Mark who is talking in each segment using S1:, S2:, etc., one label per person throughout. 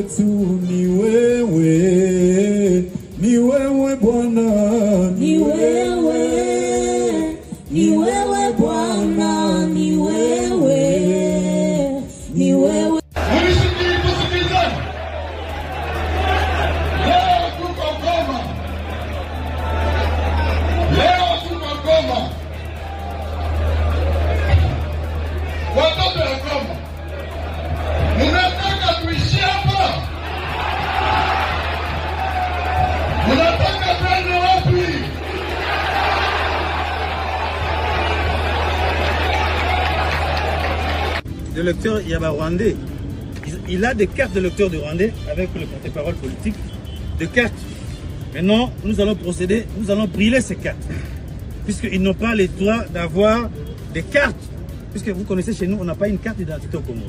S1: wetu ni wewe, ni wewe Bwana, ni wewe, ni wewe Bwana, ni wewe, ni wewe.
S2: De lecteur, il y a un Rwandais. Il a des cartes de lecteur de Rwandais avec le porte-parole politique. De cartes. Maintenant, nous allons procéder, nous allons brûler ces cartes. Puisqu'ils n'ont pas le droit d'avoir des cartes. Puisque vous connaissez chez nous, on n'a pas une carte d'identité au Congo.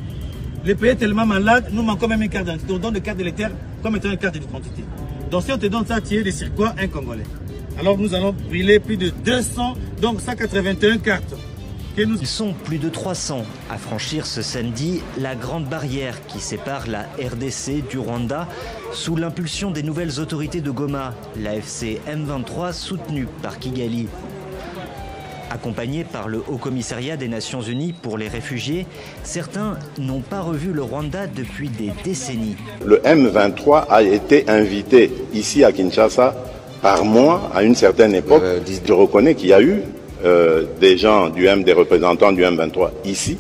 S2: Le pays est tellement malade, nous manquons même une carte d'identité. On donne des cartes de lecteur comme étant une carte d'identité. Donc si on te donne ça, tu es de circuit un Congolais. Alors nous allons brûler plus de 200, donc 181 cartes.
S3: Ils sont plus de 300 à franchir ce samedi la grande barrière qui sépare la RDC du Rwanda sous l'impulsion des nouvelles autorités de Goma, l'AFC M23 soutenue par Kigali. Accompagnés par le Haut Commissariat des Nations Unies pour les réfugiés, certains n'ont pas revu le Rwanda depuis des décennies.
S4: Le M23 a été invité ici à Kinshasa par moi à une certaine époque. Je reconnais qu'il y a eu des gens des représentants du M23 ici.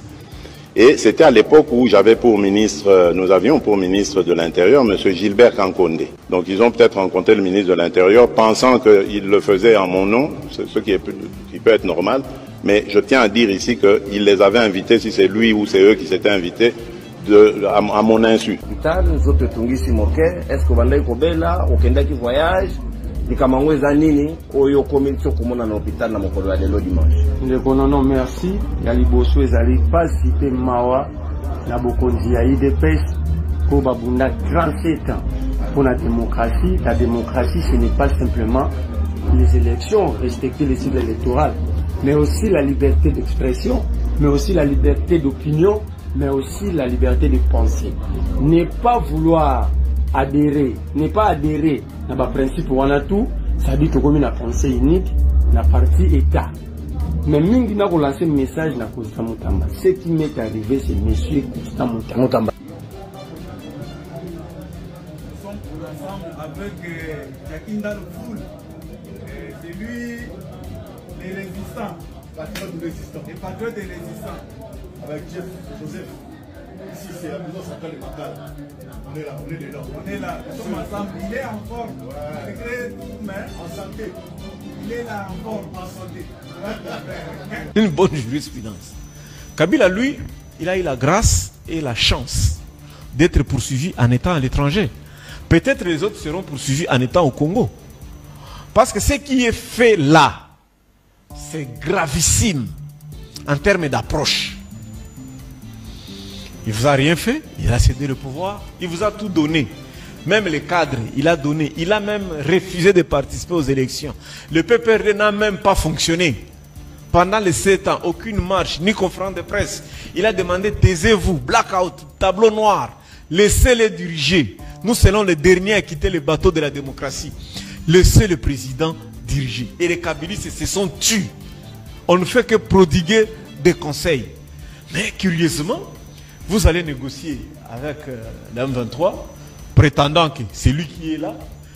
S4: Et c'était à l'époque où j'avais pour ministre, nous avions pour ministre de l'Intérieur, M. Gilbert Kankonde. Donc ils ont peut-être rencontré le ministre de l'Intérieur pensant qu'il le faisait en mon nom, ce qui peut être normal. Mais je tiens à dire ici qu'il les avait invités, si c'est lui ou c'est eux qui s'étaient invités, à mon insu.
S5: Est-ce que voyage? Non, merci. Yaliboso ezali pasite mawa na bokonzi ya IDPS pour babunda 37 ans pour la démocratie. La démocratie, ce n'est pas simplement les élections, respecter les cycles électoraux, mais aussi la liberté d'expression, mais aussi la liberté d'opinion, mais aussi la liberté de penser. Ne pas vouloir adhérer, ne pas adhérer à la principe où on a tout, ça dit que comme une pensée unique, la partie État. Mais mingi n'a relancé un message na Constant Mutamba. Ce qui m'est arrivé, c'est monsieur Constant Mutamba.
S2: Nous sommes ensemble avec Jakinda Foul. C'est lui, les résistants, patriotes de résistants, les patriotes des résistants, avec Jeff Joseph. Ici, c'est la maison centrale de Makala. On est là, on est dedans. On est là, nous sommes ensemble. Il est en forme, malgré tout, mais en santé. Il est là en forme, en santé.
S6: Une bonne jurisprudence. Kabila, lui, il a eu la grâce et la chance d'être poursuivi en étant à l'étranger. Peut-être les autres seront poursuivis en étant au Congo. Parce que ce qui est fait là, c'est gravissime en termes d'approche. Il ne vous a rien fait, il a cédé le pouvoir, il vous a tout donné. Même les cadres, il a donné. Il a même refusé de participer aux élections. Le PPRD n'a même pas fonctionné. Pendant les 7 ans, aucune marche, ni conférence de presse. Il a demandé, taisez-vous, blackout, tableau noir, laissez-les diriger. Nous serons les derniers à quitter le bateau de la démocratie. Laissez le président diriger. Et les Kabilistes se sont tués. On ne fait que prodiguer des conseils. Mais curieusement, vous allez négocier avec l'M23, prétendant que c'est lui qui est là.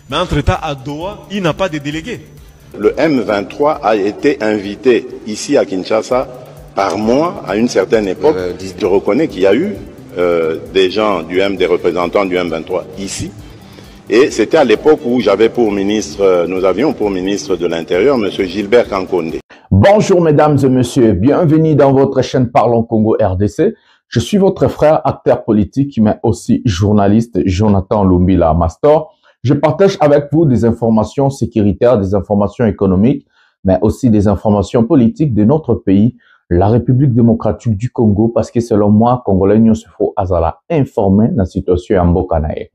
S6: Mais entre-temps, à Doha, il n'a pas de délégué.
S4: Le M23 a été invité ici à Kinshasa par moi à une certaine époque. Je reconnais qu'il y a eu des gens des représentants du M23 ici. Et c'était à l'époque où j'avais pour ministre, nous avions pour ministre de l'Intérieur, M. Gilbert Kankonde.
S7: Bonjour mesdames et messieurs, bienvenue dans votre chaîne Parlons Congo RDC. Je suis votre frère, acteur politique, mais aussi journaliste, Jonathan Lumbila Mastor. Je partage avec vous des informations sécuritaires, des informations économiques, mais aussi des informations politiques de notre pays, la République démocratique du Congo, parce que selon moi, Congolais, nous se faut azala informer la situation en Bokanae.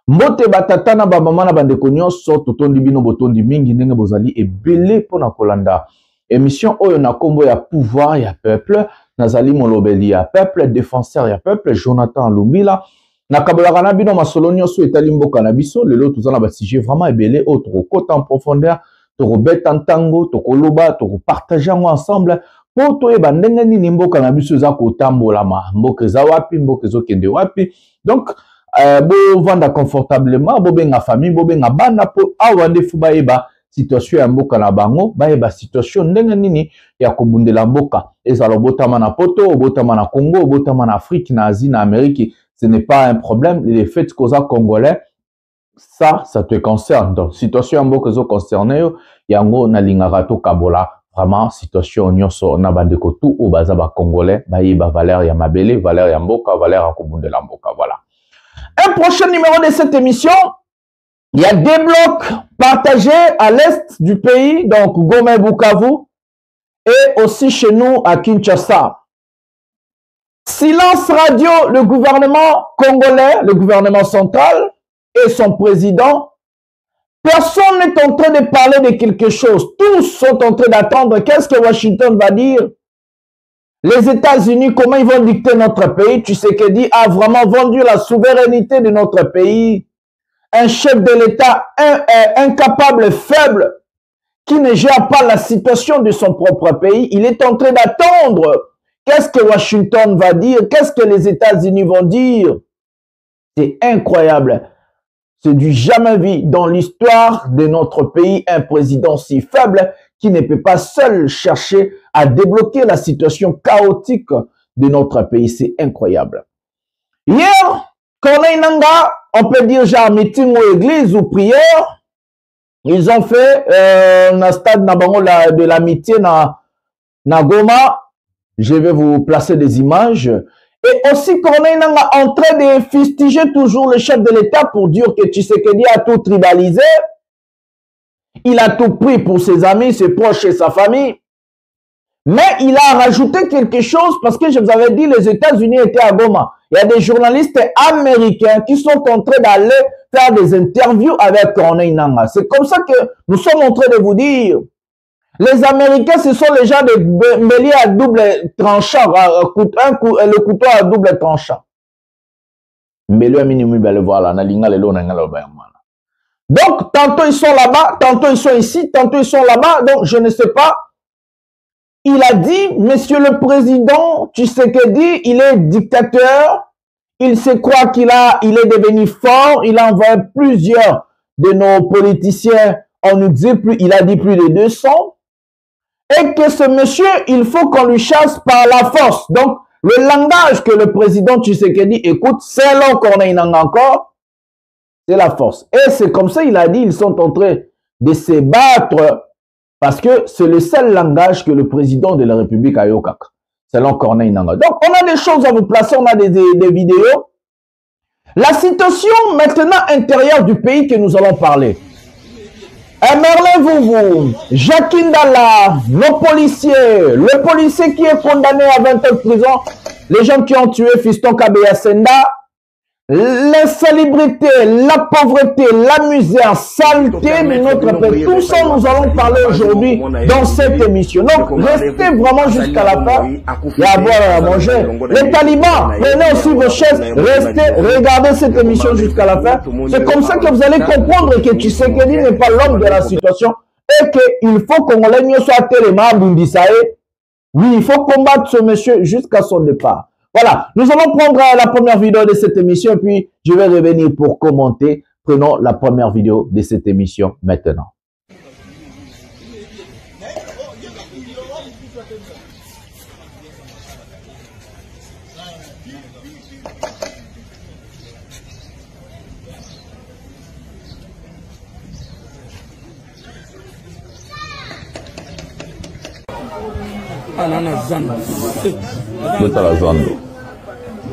S7: Mbote batata na ba mama na bandeko nyonso totondi bino botondi mingi ndenge bozali ebele pona kolanda émission oyo na kombo ya pouvoir ya peuple nazali molobeli ya peuple défenseur ya peuple Jonathan Lumbila Na kabolaka na bino masolo nyonso etali mboka na biso lelo tozana ba sujet vraiment ebele autre côté en profondeur to beta ntango to koloba to partager ensemble pour toyeba ndenge nini mboka na biso za kotambolama mboka za wapi mboka zo kende wapi donc bo vanda confortablement bo benga famille bo benga bana po awa ndefu bayeba situation ya mboka na bango bayeba situation ndenge nini ya kobundela mboka ezalo botama na poto botama na Congo botama na Afrique na Asie na Amérique. Ce n'est pas un problème. Les faits causa congolais, ça te concerne. Donc, situation en beaucoup concerné, yango na lingarato kabola, vraiment situation nyonso na bandeko tout au bazaba congolais, ba valeur ya mabele, valeur ya mboka, valeur ya kobunde la mboka, voilà. Un prochain numéro de cette émission, il y a des blocs partagés à l'est du pays, donc Goma et Bukavu, et aussi chez nous à Kinshasa. Silence radio, le gouvernement congolais, le gouvernement central et son président. Personne n'est en train de parler de quelque chose. Tous sont en train d'attendre. Qu'est-ce que Washington va dire? Les États-Unis, comment ils vont dicter notre pays? Tshisekedi a vraiment vendu la souveraineté de notre pays. Un chef de l'État incapable, faible, qui ne gère pas la situation de son propre pays. Il est en train d'attendre. Qu'est-ce que Washington va dire? Qu'est-ce que les États-Unis vont dire? C'est incroyable. C'est du jamais vu dans l'histoire de notre pays, un président si faible qui ne peut pas seul chercher à débloquer la situation chaotique de notre pays. C'est incroyable. Hier, Corneille Nangaa, on peut dire genre meeting ou église ou prière, ils ont fait un stade de l'amitié na Goma. Je vais vous placer des images. Et aussi, Corneille Nangaa en train de fustiger toujours le chef de l'État pour dire que Tshisekedi a tout tribalisé. Il a tout pris pour ses amis, ses proches et sa famille. Mais il a rajouté quelque chose parce que je vous avais dit les États-Unis étaient à Goma. Il y a des journalistes américains qui sont en train d'aller faire des interviews avec Corneille Nangaa. C'est comme ça que nous sommes en train de vous dire. Les Américains, ce sont les gens de bélier à double tranchant, le couteau à double tranchant. Donc, tantôt ils sont là-bas, tantôt ils sont ici, tantôt ils sont là-bas, donc je ne sais pas. Il a dit, monsieur le président Tshisekedi, il est dictateur, il se croit il est devenu fort, il a envoyé plusieurs de nos politiciens, on nous dit plus, il a dit plus de 200. Et que ce monsieur, il faut qu'on lui chasse par la force. Donc, le langage que le président Tshisekedi écoute, selon Corneille Nangaa encore, c'est la force. Et c'est comme ça, il a dit, ils sont en train de se battre parce que c'est le seul langage que le président de la République a yokak, selon Corneille Nangaa. Donc, on a des choses à vous placer, on a des vidéos. La situation maintenant intérieure du pays que nous allons parler. Merlin Jacques Ndala, nos policiers, le policier qui est condamné à 20 ans de prison, les gens qui ont tué Fiston Kabeya Senda, l'insalubrité, la pauvreté, la misère, saleté de notre pays. Tout ça, nous allons parler aujourd'hui dans cette émission. Donc, restez vraiment jusqu'à la fin. Il y a à boire et à manger. Les talibans, prenez aussi vos chaises, restez, regardez cette émission jusqu'à la fin. C'est comme ça que vous allez comprendre que Tshisekedi n'est pas l'homme de la situation et qu'il faut qu'on l'aigne soit tellement Bundisae. Oui, il faut combattre ce monsieur jusqu'à son départ. Voilà, nous allons prendre la première vidéo de cette émission et puis je vais revenir pour commenter. Prenons la première vidéo de cette émission maintenant.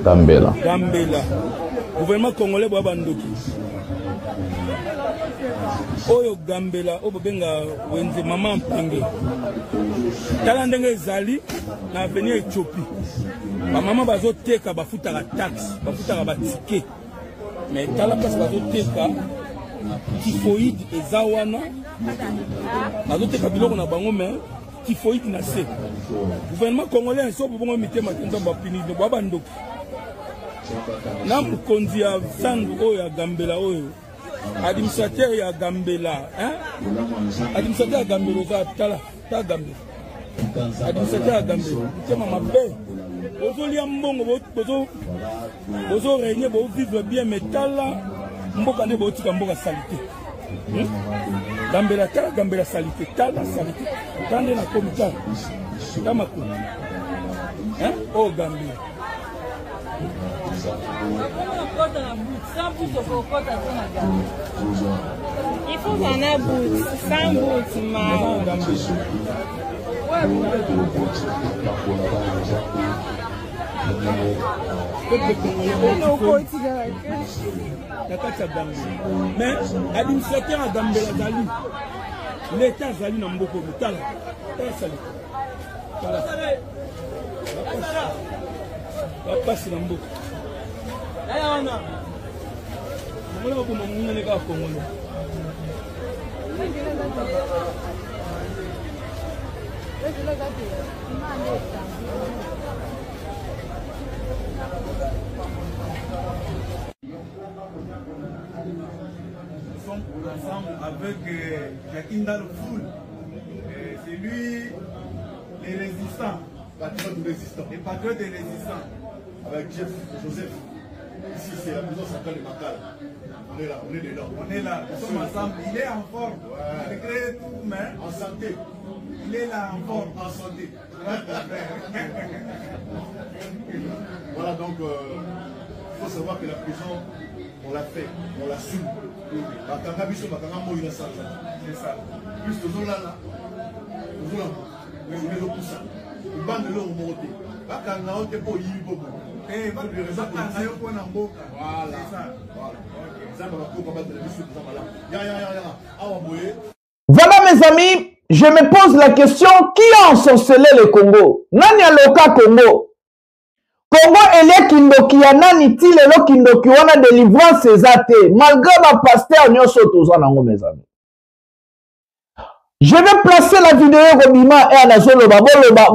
S7: Gambela.
S8: Gouvernement congolais boa bandoki. Oyo Gambela obenga wenze mama mpenge. Tala ndenge ezali na avenir Ethiopie. Ba mama bazoteka bafuta la taxe, bafuta ba ticket. Mais tala place bazoteka typhoïde ezawana. Bazoteka biloko na bango mais typhoïde na se. Gouvernement congolais so bongo mitema tenza ba pini de boa bandoki. na mokonzi ya sandu oyo ya Gambela oyo administrateur ya Gambela administrateur ya Gambela oza tala ta Gambela administrateur ya Gambela tema mabe ozolia mbongo bozo régner bo vivre bien mais tala mboka ne botika mboka salité Gambela tala Gambela salité tala salité tande na komita tama ko oh Gambela
S9: il faut qu'on ait bout, sans bout,
S8: mais administrateur à Gambela Zali, l'État Zali n'a beaucoup de talent. La passe dans beaucoup.
S2: Nous sommes ensemble avec Jacqueline dans le foule. C'est lui, les résistants. Patriotes résistants. Les patriotes des résistants. Avec Joseph. Ici, c'est la maison centrale de Makala. On est là, on est dedans. On est là, nous sommes ensemble. Il est en forme. Malgré tout, mais en santé. Il est là en forme, en santé. Voilà, donc, il faut savoir que la prison, on l'a fait, on l'assume. C'est ça. Plus de gens là, nous allons pour ça. Nous allons nous remonter.
S7: Voilà mes amis, je me pose la question, qui a ensorcelé le Congo? Nani aloka Congo? Congo ele kindoki ya nani ti lelo kindoki wana délivrance ezate malgré ma pasteur nyonso toza nango mes amis. Je vais placer la vidéo Robima et Anazoloba boloba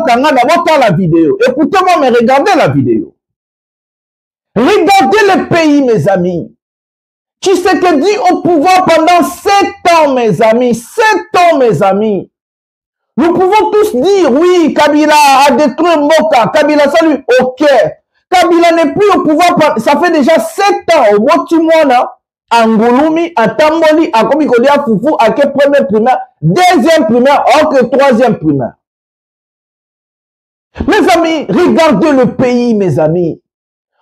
S7: kanga na la vidéo. Écoutez-moi mais regardez la vidéo. Regardez le pays mes amis. Tshisekedi au pouvoir pendant 7 ans mes amis, 7 ans mes amis. Nous pouvons tous dire oui, Kabila a détruit Mboka, Kabila salut, ok. Kabila n'est plus au pouvoir, ça fait déjà 7 ans, au Botimwana, Angulumi, à Tamboli, à Komikodia Foufou, à quel premier primaire, deuxième primaire, ok, troisième primaire. Mes amis, regardez le pays, mes amis.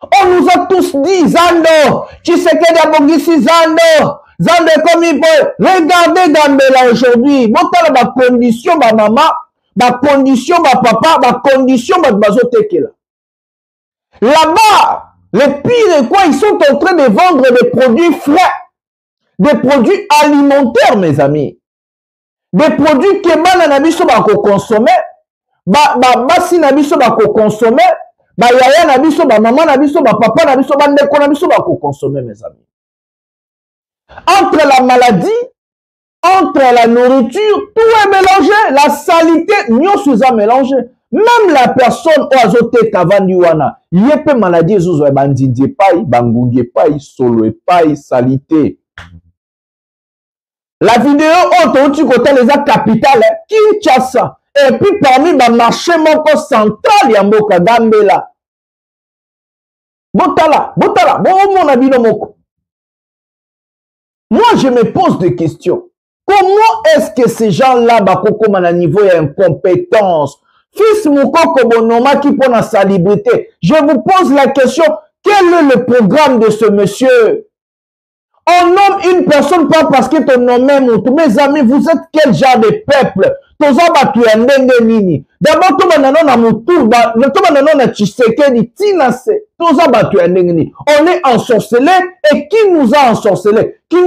S7: On nous a tous dit, Zando, Tshisekedi Abongisi, Zando, Zando comme il peut. Regardez Gambela aujourd'hui. Botala ba condition ba maman, ba condition ba papa, ba condition ba bazotekela. Là-bas, le pire est quoi? Ils sont en train de vendre des produits frais, des produits alimentaires, mes amis. Des produits que bana na biso ba ko consommer, basi na biso ba ko consommer, ba yaya na biso, ba maman na biso, ba papa na biso, ba ndeko na biso ba ko consommer, mes amis. Entre la maladie, entre la nourriture, tout est mélangé. La salité, nous sommes mélangé. Même la personne au azote kavandiwana, yepe maladie zozo e bandindie pai, bangunge pai, solo e pai, salité. La vidéo autre tu côté les actes capitales, Kinshasa. Et puis parmi les marchés moko central ya mboka Gambela. Botala, bon mon abino moko. Moi, je me pose des questions. Comment est-ce que ces gens-là, comme à niveau d'incompétence, fils Moukoko Bonoma qui prend la salubrité, je vous pose la question, quel est le programme de ce monsieur? On nomme une personne pas parce que ton nom est Moutou. Mes amis, vous êtes quel genre de peuple? D'abord, tout le monde na Moutou, tout le monde na Tshisekedi, on est ensorcelé et qui nous a ensorcelé? Je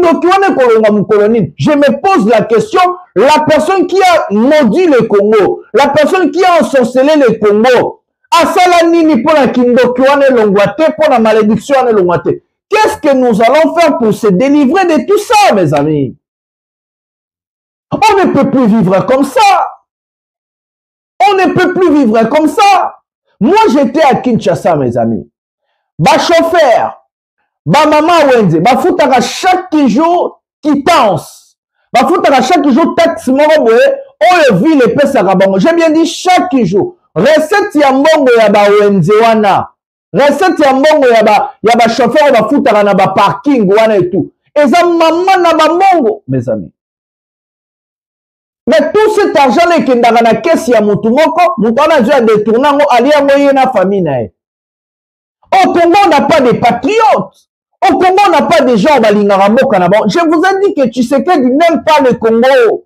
S7: me pose la question, la personne qui a maudit le Congo, la personne qui a ensorcelé le Congo, asala nini pour la Kindokiwane Longwate, pour la malédiction Longwate. Qu'est-ce que nous allons faire pour se délivrer de tout ça, mes amis? On ne peut plus vivre comme ça. On ne peut plus vivre comme ça. Moi, j'étais à Kinshasa, mes amis. ba chauffeur, ba maman wenze, ba foutaka chaque jour quittance. Ba foutaka chaque jour taxe moko boye, oyo ville epesaka bango. J'ai bien dit chaque jour. Recette ya mbongo ya ba wenze wana. Recette ya mbongo ya ba chauffeur ba foutaka na ba parking wana et tout. Eza maman na ba mbongo, mes amis. Mais tout cet argent qui est dans la caisse, il y a mon moko, mon a déjà détourné, allié à moyen la famille. Au Congo, on n'a pas de patriotes. Au Congo, on n'a pas de gens balingarambo kanabo. Je vous ai dit que Tshisekedi n'aime pas le Congo.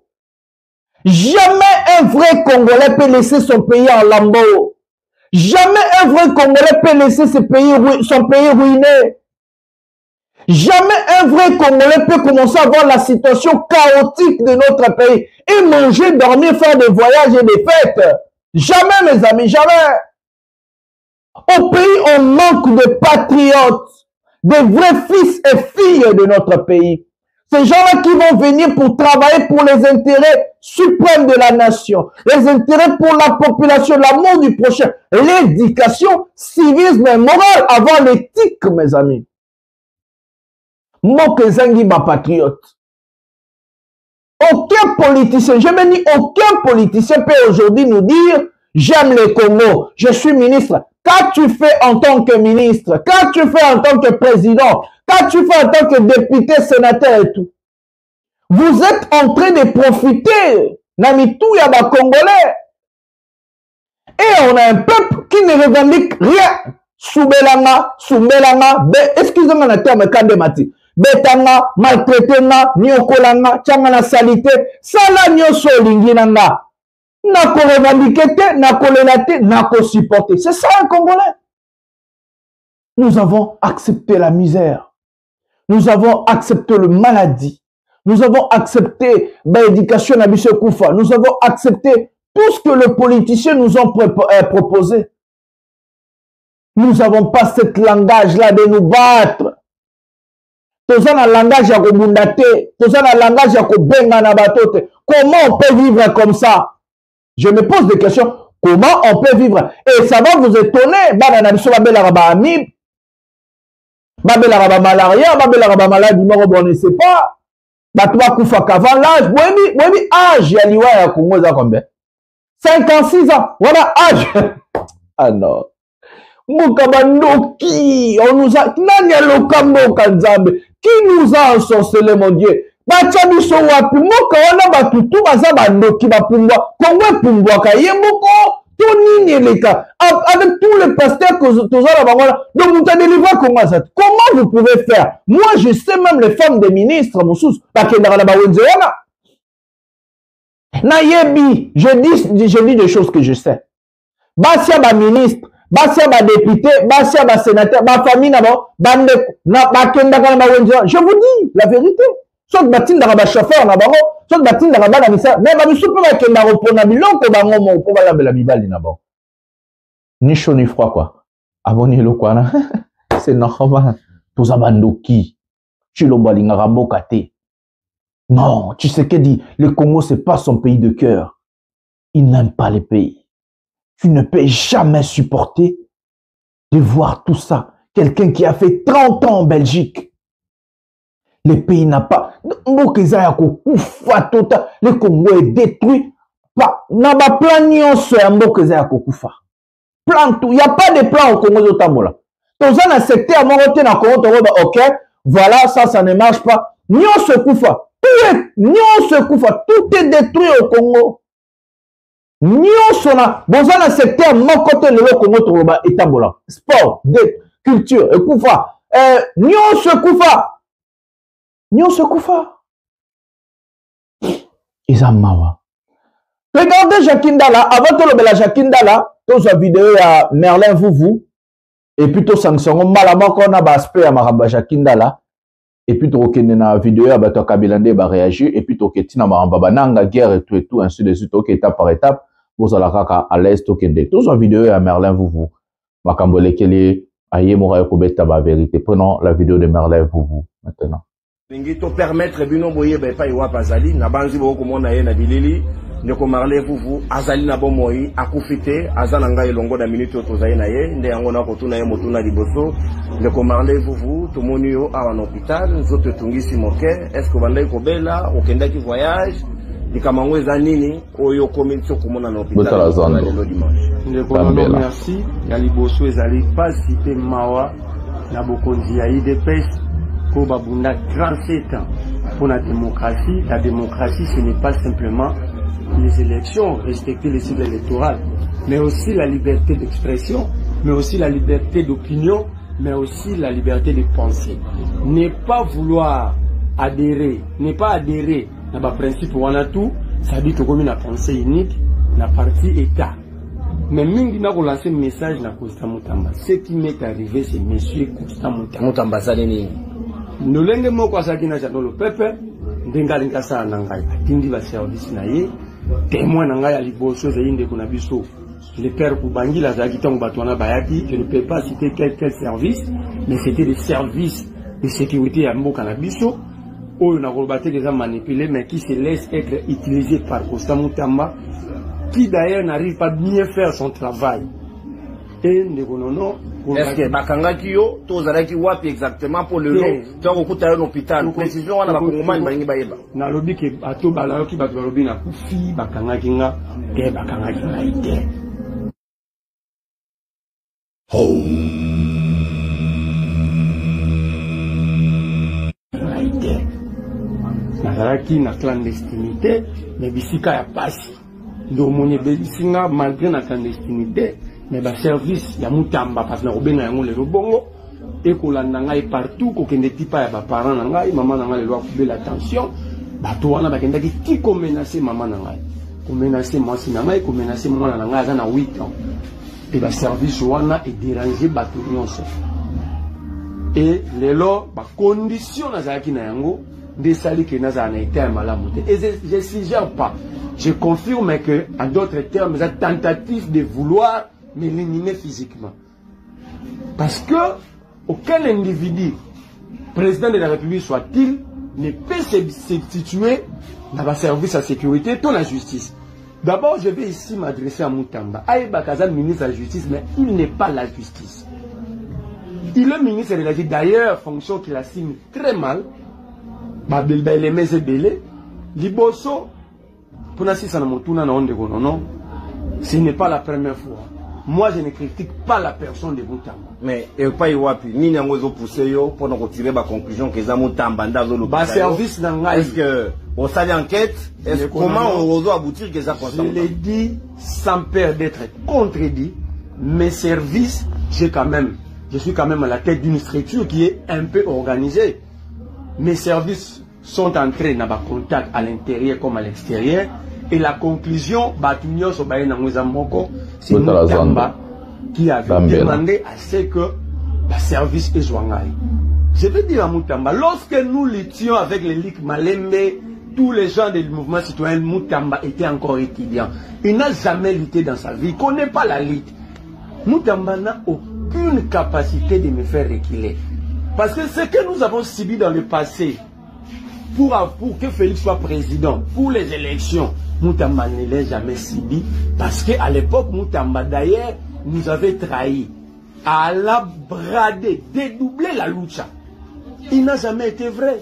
S7: Jamais un vrai Congolais peut laisser son pays en lambeau. Jamais un vrai Congolais peut laisser son pays ruiné. Jamais un vrai Congolais peut commencer à voir la situation chaotique de notre pays et manger, dormir, faire des voyages et des fêtes. Jamais, mes amis, jamais. Au pays, on manque de patriotes, de vrais fils et filles de notre pays. Ces gens-là qui vont venir pour travailler pour les intérêts suprêmes de la nation, les intérêts pour la population, l'amour du prochain, l'éducation, civisme et morale avant l'éthique, mes amis. Moke Zangi ba patriote. Aucun politicien, je me dis aucun politicien peut aujourd'hui nous dire j'aime le Congo, je suis ministre. Qu'as-tu fait en tant que ministre? Qu'as-tu fait en tant que président? Qu'as-tu fait en tant que député, sénateur et tout? Vous êtes en train de profiter Namitou Yaba Congolais. Et on a un peuple qui ne revendique rien. Soubelanga, excusez-moi le terme Kandemati. Betanga, maltraitanga, nyokolanga, tchangana salité, sala nyoso linginanga. Nako revendiquer, nako lelate, nako supporter. C'est ça un Congolais. Nous avons accepté la misère. Nous avons accepté le maladie. Nous avons accepté l'éducation à Bisse Koufa. Nous avons accepté tout ce que les politiciens nous ont proposé. Nous n'avons pas ce langage-là de nous battre. Tous un langage à kobundate, tous un langage à kobenga na batote. Comment on peut vivre comme ça? Je me pose des questions. Comment on peut vivre? Et ça va vous étonner. Bana biso babela raba amib, babela raba malaria, babela raba maladie, on ne sait pas. Batouba koufa qu'avant l'âge. Oui, âge ya liwa ya Congo za combien? 56 ans. Voilà âge. Ah non. Mukabandoki, on nous a, qui nous a ensorcelé, mon Dieu? Bachabiso wapi, moka wana batutu baza bandoki bapumbwa, Congo pumbwa ka yemoko, tonini leka, avec tous les pasteurs que tous la bangola, donc vous avez délivré comment ça? Comment vous pouvez faire? Moi, je sais même les femmes des ministres, Moussous, bakendara ba wenzeona. Na yebi, je dis des choses que je sais. Basia ba ministre, basia ba député, basia ba sénateur, ba famille nabo, bande na bakenda kana ba wenzeona. Je vous dis la vérité. Soit batinda ba chauffeur na bango, soit batinda ba na misa, mais ba bisu pe bakenda repona biloko bango mo ko bala bela mibali na bango. Ni chaud ni froid quoi. Abonné le quoi là. C'est normal. Tous abandoki. Tu lo balinga rambo kate. Non, tu sais que dit le Congo c'est pas son pays de cœur. Il n'aime pas les pays. Tu ne peux jamais supporter de voir tout ça. Quelqu'un qui a fait 30 ans en Belgique. Le pays n'a pas. Le Congo est détruit. N'a pas plan ni on se plan tout. Il n'y a pas de plan au Congo de Tamola. Tous on a accepté à mon côté dans le Congo. Ok, voilà, ça ne marche pas. Ni on se koufa. Tout est détruit au Congo. Ni on se na. Bon, on a accepté à mon côté le Congo et Tamola. Sport, culture, et koufa. Ni on se koufa. Nyon se koufa. Isamawa. Regardez Jakindala. Avant de le Jakindala, toute sa vidéo à Merlin Vouvou. Et puis tout sanction. Malaman qu'on a aspect à Maramba Jakindala. Et puis tout la vidéo à Bato Kabilande va réagir. Et puis tout Ketina Maramba Bananga, guerre et tout, ainsi de suite. Ok, étape par étape. Vous allez à l'est, ok. Toute sa vidéo à Merlin Vouvou. Makambole Kele, Aye Moura Kobeta, la vérité. Prenons la vidéo de Merlin Vouvou maintenant.
S10: Ningi to permettre bino boye be pa iwa pazali na banzi bo komona ye na bilili ndeko Marley vuvu azali na bomoi akufite azana ngai longo na minute tozali na ye nde yango na kotuna ye motuna liboso ndeko Marley vuvu tomoni yo awa na hôpital nzoto tungisi moke est-ce que bandai kobela okendaki voyage likamango eza nini oyo komito komona na hôpital le dimanche
S5: ndeko merci ya liboso ezali pasi pe mawa na bokonzi ya IDPS ko babunda 37 ans pour la démocratie. La démocratie, ce n'est pas simplement les élections, respecter les cycles électoraux, mais aussi la liberté d'expression, mais aussi la liberté d'opinion, mais aussi la liberté de penser. Ne pas vouloir adhérer, ne pas adhérer à la principe où on a tout, ça dit que comme une pensée unique, la partie État. Mais mingi na relancer un message na Constant Mutamba. Ce qui m'est arrivé, c'est monsieur Constant Mutamba.
S10: Mutamba saleni.
S5: Nous l'engue moko asaki na jano le pepe, ndengali nkasa nangai. Atindi va service na ye, témoin nangai ya liboso za yinde kuna biso. Le père Kubangi la zaki tango batwana bayaki, je ne peux pas citer quel service, mais c'était des services de sécurité ya mboka na biso. Oyo na kolobate déjà manipulé, mais qui se laisse être utilisé par Constant Mutamba, qui d'ailleurs n'arrive pas bien faire son travail. Et
S10: est-ce que bakangaki yo tozalaki wapi exactement pour le long tu as okuta yo l'hôpital précision wana bakongomani balingi bayeba
S5: na lobi ke bato balayoki bato balobi na kufi bakangaki nga te bakangaki ngai te nazalaki na clandestinité mais bisika ya pasi ndomoni ebelisinga malgré na clandestinité mais le service ya Mutamba parce que na obenga yango le bongo et kolanda ngai partout ko kende tipa ya ba parents na ngai maman na ngai le doit couper l'attention bato wana bakenda ki ko menacer maman na ngai ko menacer moi si na ngai ko menacer mwana na ngai na 8 ans et le service wana est dérangé bato nyonso et lelo ba condition na zaki na yango de sali que na za na été malamu te et je suggère pas je confirme que en d'autres termes la tentative de vouloir m'éliminer physiquement. Parce que aucun individu, président de la République soit-il, ne peut se substituer dans le service à sécurité, dans la justice. D'abord, je vais ici m'adresser à Mutamba. Aïe Bakazan, ministre de la Justice, mais il n'est pas la justice. Il est ministre de la Justice, d'ailleurs, fonction qu'il assigne très mal. Liboso, pour ce n'est pas la première fois. Moi, je ne critique pas la personne de Mutamba.
S10: Mais il n'y a pas ni de poussé pour nous retirer la conclusion que Mutamba dans le
S5: service.
S10: Est-ce que on s'est enquête? Est-ce comment on doit aboutir que ça
S5: Je l'ai dit sans peur d'être contredit. Mes services, je suis quand même à la tête d'une structure qui est un peu organisée. Mes services sont entrés dans le contact à l'intérieur comme à l'extérieur. Et la conclusion, c'est Mutamba qui avait demandé à ce que le service est joignable. Je veux dire à Mutamba, lorsque nous luttions avec les Ligue Malembe, tous les gens du mouvement citoyen, Mutamba était encore étudiant. Il n'a jamais lutté dans sa vie, il ne connaît pas la lutte. Mutamba n'a aucune capacité de me faire reculer. Parce que ce que nous avons subi dans le passé, pour que Félix soit président, pour les élections, Mutamba ne l'a jamais subi. Parce qu'à l'époque, Mutamba d'ailleurs nous avait trahi. À la brader, dédoubler la lucha. Il n'a jamais été vrai.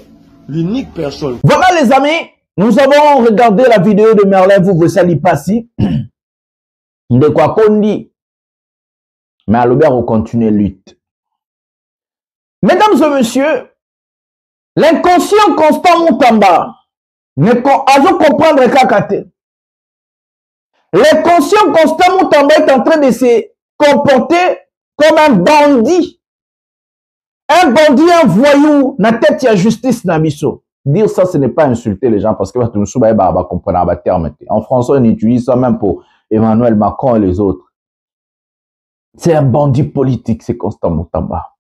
S5: L'unique personne.
S7: Voilà les amis, nous avons regardé la vidéo de Merlin Vuvesali Passi. De quoi qu'on dit. Mais à l'Aubert, on continue lutte. Mesdames et messieurs, l'inconscient Constant Mutamba ne comprendre Kakate. L'inconscient Constant Mutamba est en train de se comporter comme un bandit. Un bandit, un voyou, na tête y a justice nabiso. Dire ça, ce n'est pas insulter les gens parce que nous sommes comprendre à terme. En français, on utilise ça même pour Emmanuel Macron et les autres. C'est un bandit politique, c'est Constant Mutamba.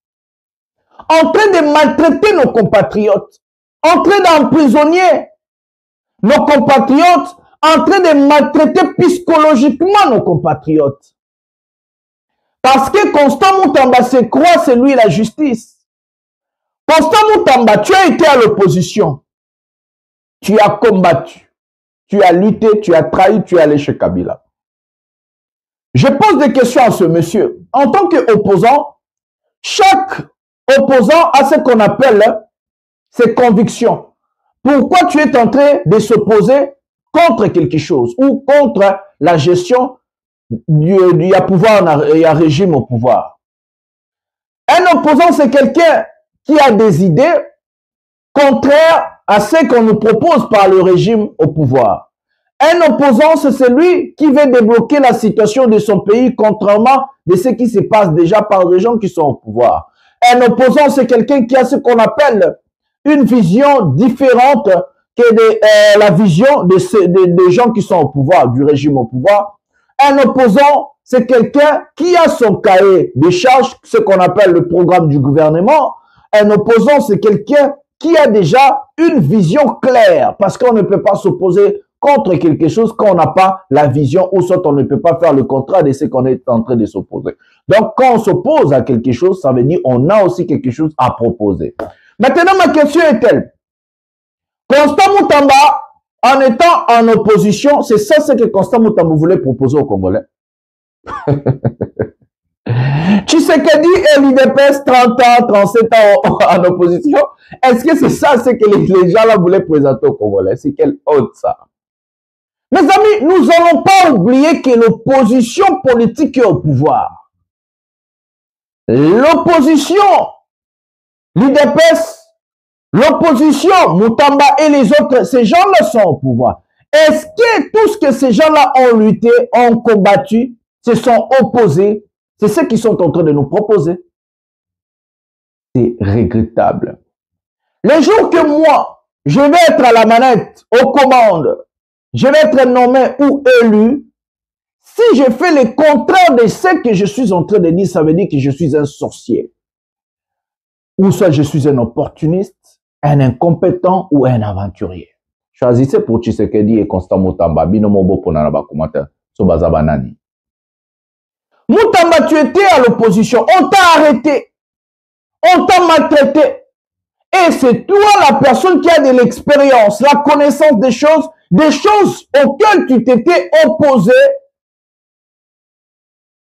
S7: En train de maltraiter nos compatriotes, en train d'emprisonner nos compatriotes, en train de maltraiter psychologiquement nos compatriotes. Parce que Constant Mutamba se croit, c'est lui la justice. Constant Mutamba, tu as été à l'opposition. Tu as combattu. tu as lutté, tu as trahi, tu es allé chez Kabila. Je pose des questions à ce monsieur. En tant qu'opposant, chaque opposant a ce qu'on appelle ses convictions. Pourquoi tu es en train de s'opposer contre quelque chose ou contre la gestion du pouvoir, il y a régime au pouvoir? Un opposant, c'est quelqu'un qui a des idées contraires à ce qu'on nous propose par le régime au pouvoir. Un opposant, c'est celui qui veut débloquer la situation de son pays contrairement de ce qui se passe déjà par les gens qui sont au pouvoir. Un opposant, c'est quelqu'un qui a ce qu'on appelle une vision différente que la vision des gens qui sont au pouvoir, du régime au pouvoir. Un opposant, c'est quelqu'un qui a son cahier de charges, ce qu'on appelle le programme du gouvernement. Un opposant, c'est quelqu'un qui a déjà une vision claire, parce qu'on ne peut pas s'opposer contre quelque chose quand on n'a pas la vision, ou soit on ne peut pas faire le contraire de ce qu'on est en train de s'opposer. Donc, quand on s'oppose à quelque chose, ça veut dire qu'on a aussi quelque chose à proposer. Maintenant, ma question est telle. Constant Moutamba, en étant en opposition, c'est ça ce que Constant Moutamba voulait proposer aux Congolais. Tshisekedi et l'UDPS 30 ans, 37 ans en opposition. Est-ce que c'est ça ce que les gens là voulaient présenter aux Congolais? C'est quelle honte ça? Mes amis, nous n'allons pas oublier que l'opposition politique est au pouvoir. L'opposition, l'UDPS, l'opposition, Moutamba et les autres, ces gens-là sont au pouvoir. Est-ce que tout ce que ces gens-là ont lutté, ont combattu, se sont opposés, c'est ce qu'ils sont en train de nous proposer? C'est regrettable. Le jour que moi, je vais être à la manette, aux commandes, je vais être nommé ou élu, si je fais le contraire de ce que je suis en train de dire, ça veut dire que je suis un sorcier. Ou soit je suis un opportuniste, un incompétent ou un aventurier. Choisissez pour Tshisekedi et Constant Moutamba. Binomobo Ponaraba commentaire. Sobaza Banani. Moutamba, tu étais à l'opposition. On t'a arrêté. On t'a maltraité. Et c'est toi la personne qui a de l'expérience, la connaissance des choses auxquelles tu t'étais opposé.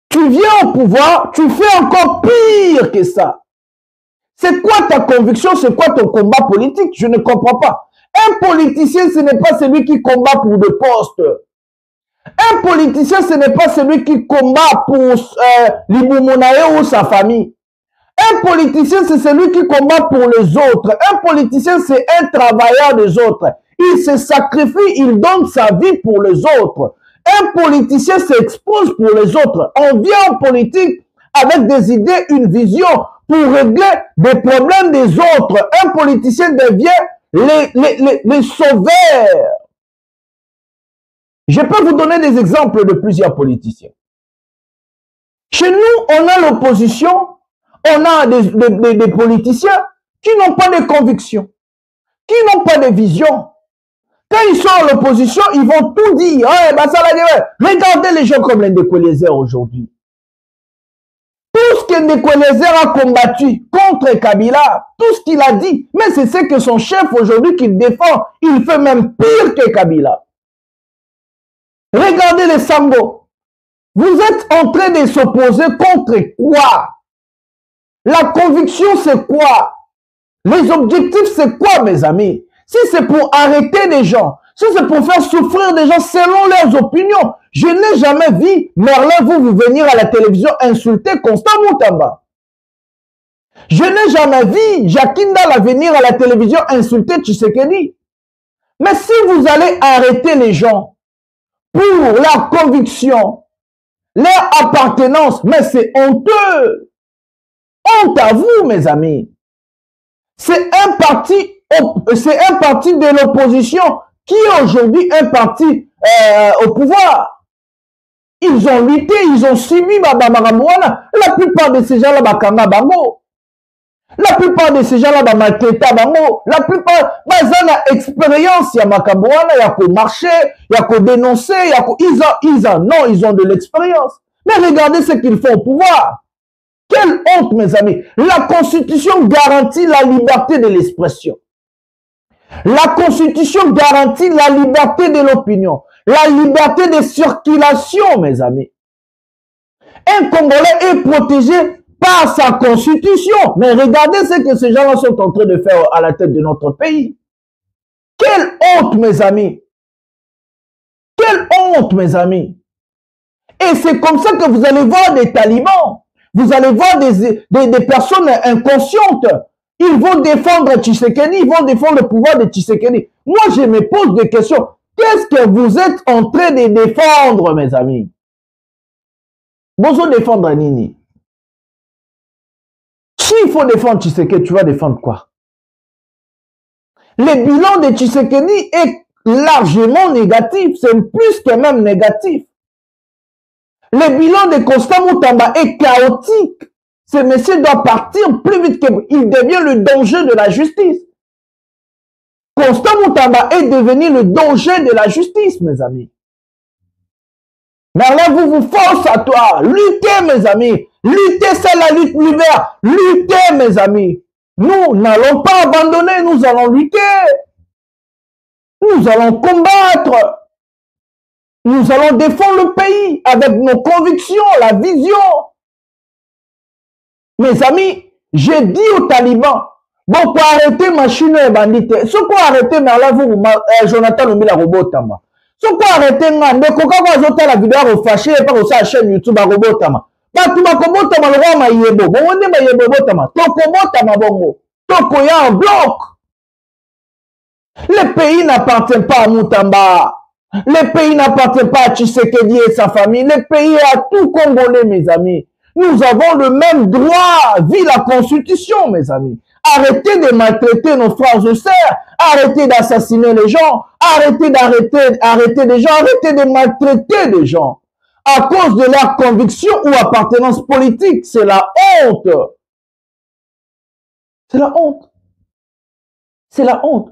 S7: Tu viens au pouvoir, tu fais encore pire que ça. C'est quoi ta conviction? C'est quoi ton combat politique? Je ne comprends pas. Un politicien, ce n'est pas celui qui combat pour des postes. Un politicien, ce n'est pas celui qui combat pour l'Iboumonae ou sa famille. Un politicien, c'est celui qui combat pour les autres. Un politicien, c'est un travailleur des autres. Il se sacrifie, il donne sa vie pour les autres. Un politicien s'expose pour les autres. On vient en politique avec des idées, une vision pour régler des problèmes des autres. Un politicien devient les sauveurs. Je peux vous donner des exemples de plusieurs politiciens. Chez nous, on a l'opposition, on a des politiciens qui n'ont pas de conviction, qui n'ont pas de vision. Quand ils sont à l'opposition, ils vont tout dire. Ouais, bah ça va dire, ouais. Regardez les gens comme l'Indécolézer aujourd'hui. Tout ce que Ndécolézer a combattu contre Kabila, tout ce qu'il a dit, mais c'est ce que son chef aujourd'hui qu'il défend, il fait même pire que Kabila. Regardez les Sango. Vous êtes en train de s'opposer contre quoi? La conviction, c'est quoi? Les objectifs, c'est quoi, mes amis? Si c'est pour arrêter des gens, si c'est pour faire souffrir des gens selon leurs opinions, je n'ai jamais vu Merlin vous venir à la télévision insulter Constant Moutamba. Je n'ai jamais vu Jakindala venir à la télévision insulter Tshisekedi. Mais si vous allez arrêter les gens pour leur conviction, leur appartenance, mais c'est honteux. Honte à vous, mes amis. C'est un parti de l'opposition qui est aujourd'hui un parti au pouvoir. Ils ont lutté, ils ont subi Maramouana. La plupart de ces gens-là, Bakanga Bango. La plupart de ces gens-là, Maltreta Bango. La plupart, ils ont expérience, il y a Makamouana, il y a qu'au marché, il y a qu'au dénoncer, ils ont de l'expérience. Mais regardez ce qu'ils font au pouvoir. Quelle honte, mes amis. La Constitution garantit la liberté de l'expression. La Constitution garantit la liberté de l'opinion, la liberté de circulation, mes amis. Un Congolais est protégé par sa Constitution. Mais regardez ce que ces gens-là sont en train de faire à la tête de notre pays. Quelle honte, mes amis. Quelle honte, mes amis. Et c'est comme ça que vous allez voir des talibans. Vous allez voir des personnes inconscientes. Ils vont défendre Tshisekedi, ils vont défendre le pouvoir de Tshisekedi. Moi, je me pose des questions. Qu'est-ce que vous êtes en train de défendre, mes amis? Vous défendre Nini. S'il faut défendre Tshisekedi, tu vas défendre quoi? Le bilan de Tshisekedi est largement négatif. C'est plus que même négatif. Le bilan de Constant Moutamba est chaotique. Ce monsieur doit partir plus vite qu'il devient le danger de la justice. Constant Moutamba est devenu le danger de la justice, mes amis. Mais là, vous forcez à toi. Luttez, mes amis. Luttez, c'est la lutte libère. Luttez, mes amis. Nous n'allons pas abandonner, nous allons lutter. Nous allons combattre. Nous allons défendre le pays avec nos convictions, la vision. Mes amis, j'ai dit aux talibans, bon, pour arrêter machine et bandite, ce qu'on arrêter, mais là, vous, Jonathan Lumila Robotama. Ce qu'on arrêter, mais quand la vidéo refâché, et pas aussi la chaîne YouTube à Robotama. Pas tout ma Robotama, le roi Maïebo. Bon, on est Maïebo Robotama. Toko Robotama, bongo. Toko ya en bloc. Le pays n'appartient pas à Moutamba. Le pays n'appartient pas à Tshisekedi et sa famille. Le pays est à tout Congolais, mes amis. Nous avons le même droit, vu la Constitution, mes amis. Arrêtez de maltraiter nos frères et sœurs. Arrêtez d'assassiner les gens. Arrêtez d'arrêter des gens. Arrêtez de maltraiter les gens. À cause de leur conviction ou appartenance politique. C'est la honte. C'est la honte. C'est la honte.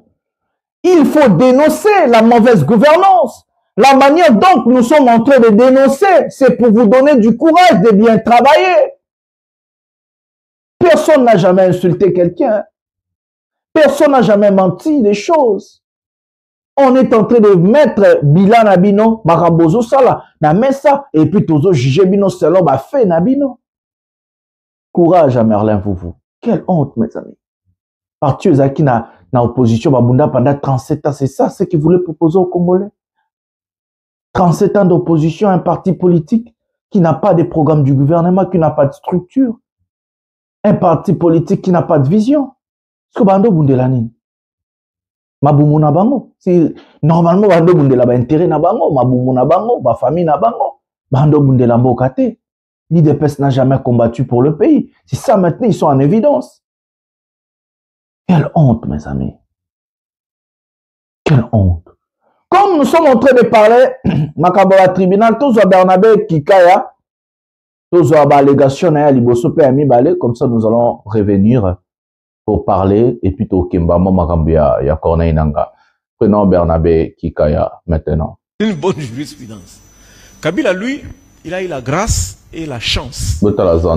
S7: Il faut dénoncer la mauvaise gouvernance. La manière dont nous sommes en train de dénoncer, c'est pour vous donner du courage de bien travailler. Personne n'a jamais insulté quelqu'un. Personne n'a jamais menti des choses. On est en train de mettre bilan nabino, marabozo sala, na mesa, et puis tozo juger bino selon ba fait nabino. Courage à Merlin Foufou. Quelle honte, mes amis. Parti Ozaki na opposition babunda pendant 37 ans, c'est ça ce qu'ils voulaient proposer aux Congolais. 37 ans d'opposition à un parti politique qui n'a pas de programme du gouvernement, qui n'a pas de structure. Un parti politique qui n'a pas de vision. Est-ce que bando bundela nini? Mabumu na bango. Si normalement bando bundela ba intérêt na bango, mabumu na bango, ba famille na bango, bando bundela mbokate. L'IDPS n'a jamais combattu pour le pays. C'est ça maintenant, ils sont en évidence. Quelle honte, mes amis. Quelle honte. Comme nous sommes en train de parler, Makabola tribunal, tous à Bernabé Kikaya, tous à l'allégation à Liboso Péami Balé, comme ça nous allons revenir pour parler, et puis au Kimbama Makambia, ya Corneille Nanga. Prenons Bernabé Kikaya maintenant.
S6: Une bonne jurisprudence. Kabila, lui, il a eu la grâce et la chance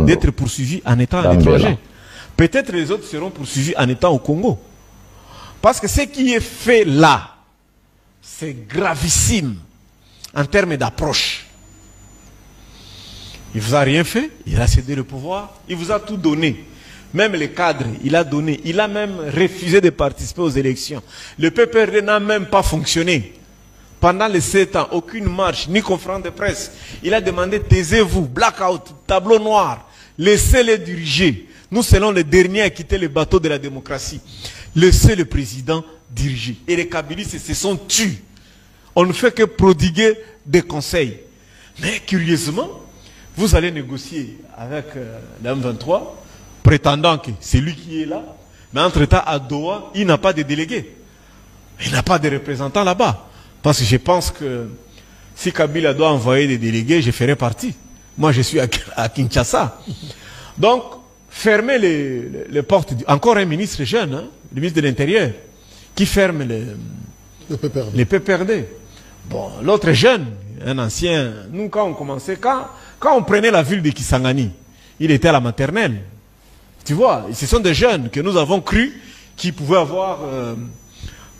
S6: d'être poursuivi en étant à l'étranger. Peut-être les autres seront poursuivis en étant au Congo. Parce que ce qui est fait là, c'est gravissime en termes d'approche. Il ne vous a rien fait, il a cédé le pouvoir, il vous a tout donné. Même les cadres, il a donné, il a même refusé de participer aux élections. Le PPRD n'a même pas fonctionné. Pendant les 7 ans, aucune marche, ni conférence de presse. Il a demandé, taisez-vous, blackout, tableau noir, laissez-les diriger. Nous serons les derniers à quitter le bateau de la démocratie. Laissez le président diriger. Et les Kabylistes se sont tués. On ne fait que prodiguer des conseils. Mais curieusement, vous allez négocier avec la M23, prétendant que c'est lui qui est là. Mais entre-temps, à Doha, il n'a pas de délégué. Il n'a pas de représentant là-bas. Parce que je pense que si Kabila doit envoyer des délégués, je ferai partie. Moi, je suis à Kinshasa. Donc, fermer les portes. Encore un ministre jeune, hein, le ministre de l'Intérieur, qui ferme les PPRD. Bon, l'autre jeune, un ancien, nous, quand on commençait, quand on prenait la ville de Kisangani, il était à la maternelle. Tu vois, ce sont des jeunes que nous avons cru qui pouvaient avoir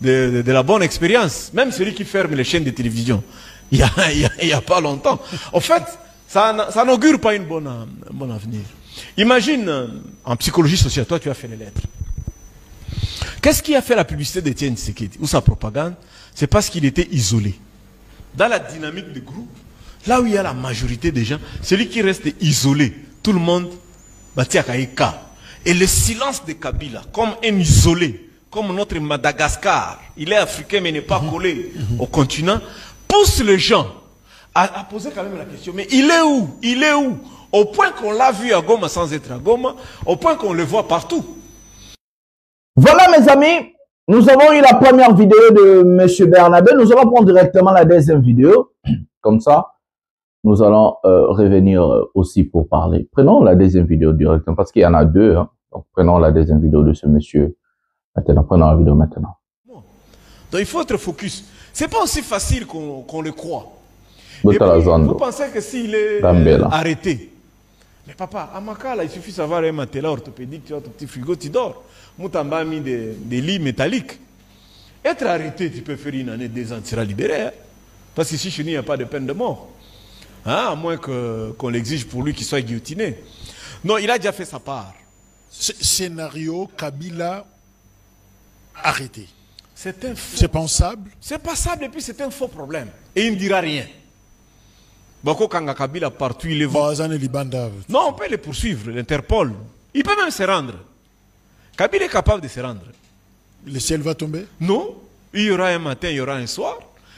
S6: de la bonne expérience. Même celui qui ferme les chaînes de télévision, il y a pas longtemps. En fait, ça n'augure pas un bon avenir. Imagine, en psychologie sociale, toi tu as fait les lettres. Qu'est-ce qui a fait la publicité d'Étienne Tshisekedi ou sa propagande? C'est parce qu'il était isolé. Dans la dynamique du groupe, là où il y a la majorité des gens, celui qui reste isolé, tout le monde, et le silence de Kabila, comme un isolé, comme notre Madagascar, il est africain mais n'est pas collé au continent, pousse les gens à poser quand même la question, mais il est où? Il est où? Au point qu'on l'a vu à Goma sans être à Goma, au point qu'on le voit partout.
S7: Voilà mes amis, nous avons eu la première vidéo de M. Bernabé, nous allons prendre directement la deuxième vidéo, comme ça. Nous allons revenir aussi pour parler. Prenons la deuxième vidéo directement, parce qu'il y en a deux. Hein. Donc, prenons la deuxième vidéo de ce monsieur. Maintenant, prenons la vidéo maintenant.
S6: Donc, il faut être focus. C'est pas aussi facile qu'on le croit.
S7: Et puis,
S6: vous pensez que s'il est arrêté, mais papa, à Makala, il suffit d'avoir un matelas orthopédique, tu as ton petit frigo, tu dors. Moutamba a mis des lits métalliques. Être arrêté, tu peux faire une année, 2 ans, tu seras libéré. Hein. Parce qu'ici, chez nous, il n'y a pas de peine de mort. Hein, à moins qu'on l'exige pour lui qu'il soit guillotiné. Non, il a déjà fait sa part.
S11: Scénario Kabila arrêté.
S6: C'est
S11: pensable.
S6: C'est pensable et puis c'est un faux problème. Et il ne dira rien. Bako Kanga Kabila partout, il est non, on peut les poursuivre, l'Interpol. Il peut même se rendre. Kabila est capable de se rendre.
S11: Le ciel va tomber?
S6: Non. Il y aura un matin, il y aura un soir.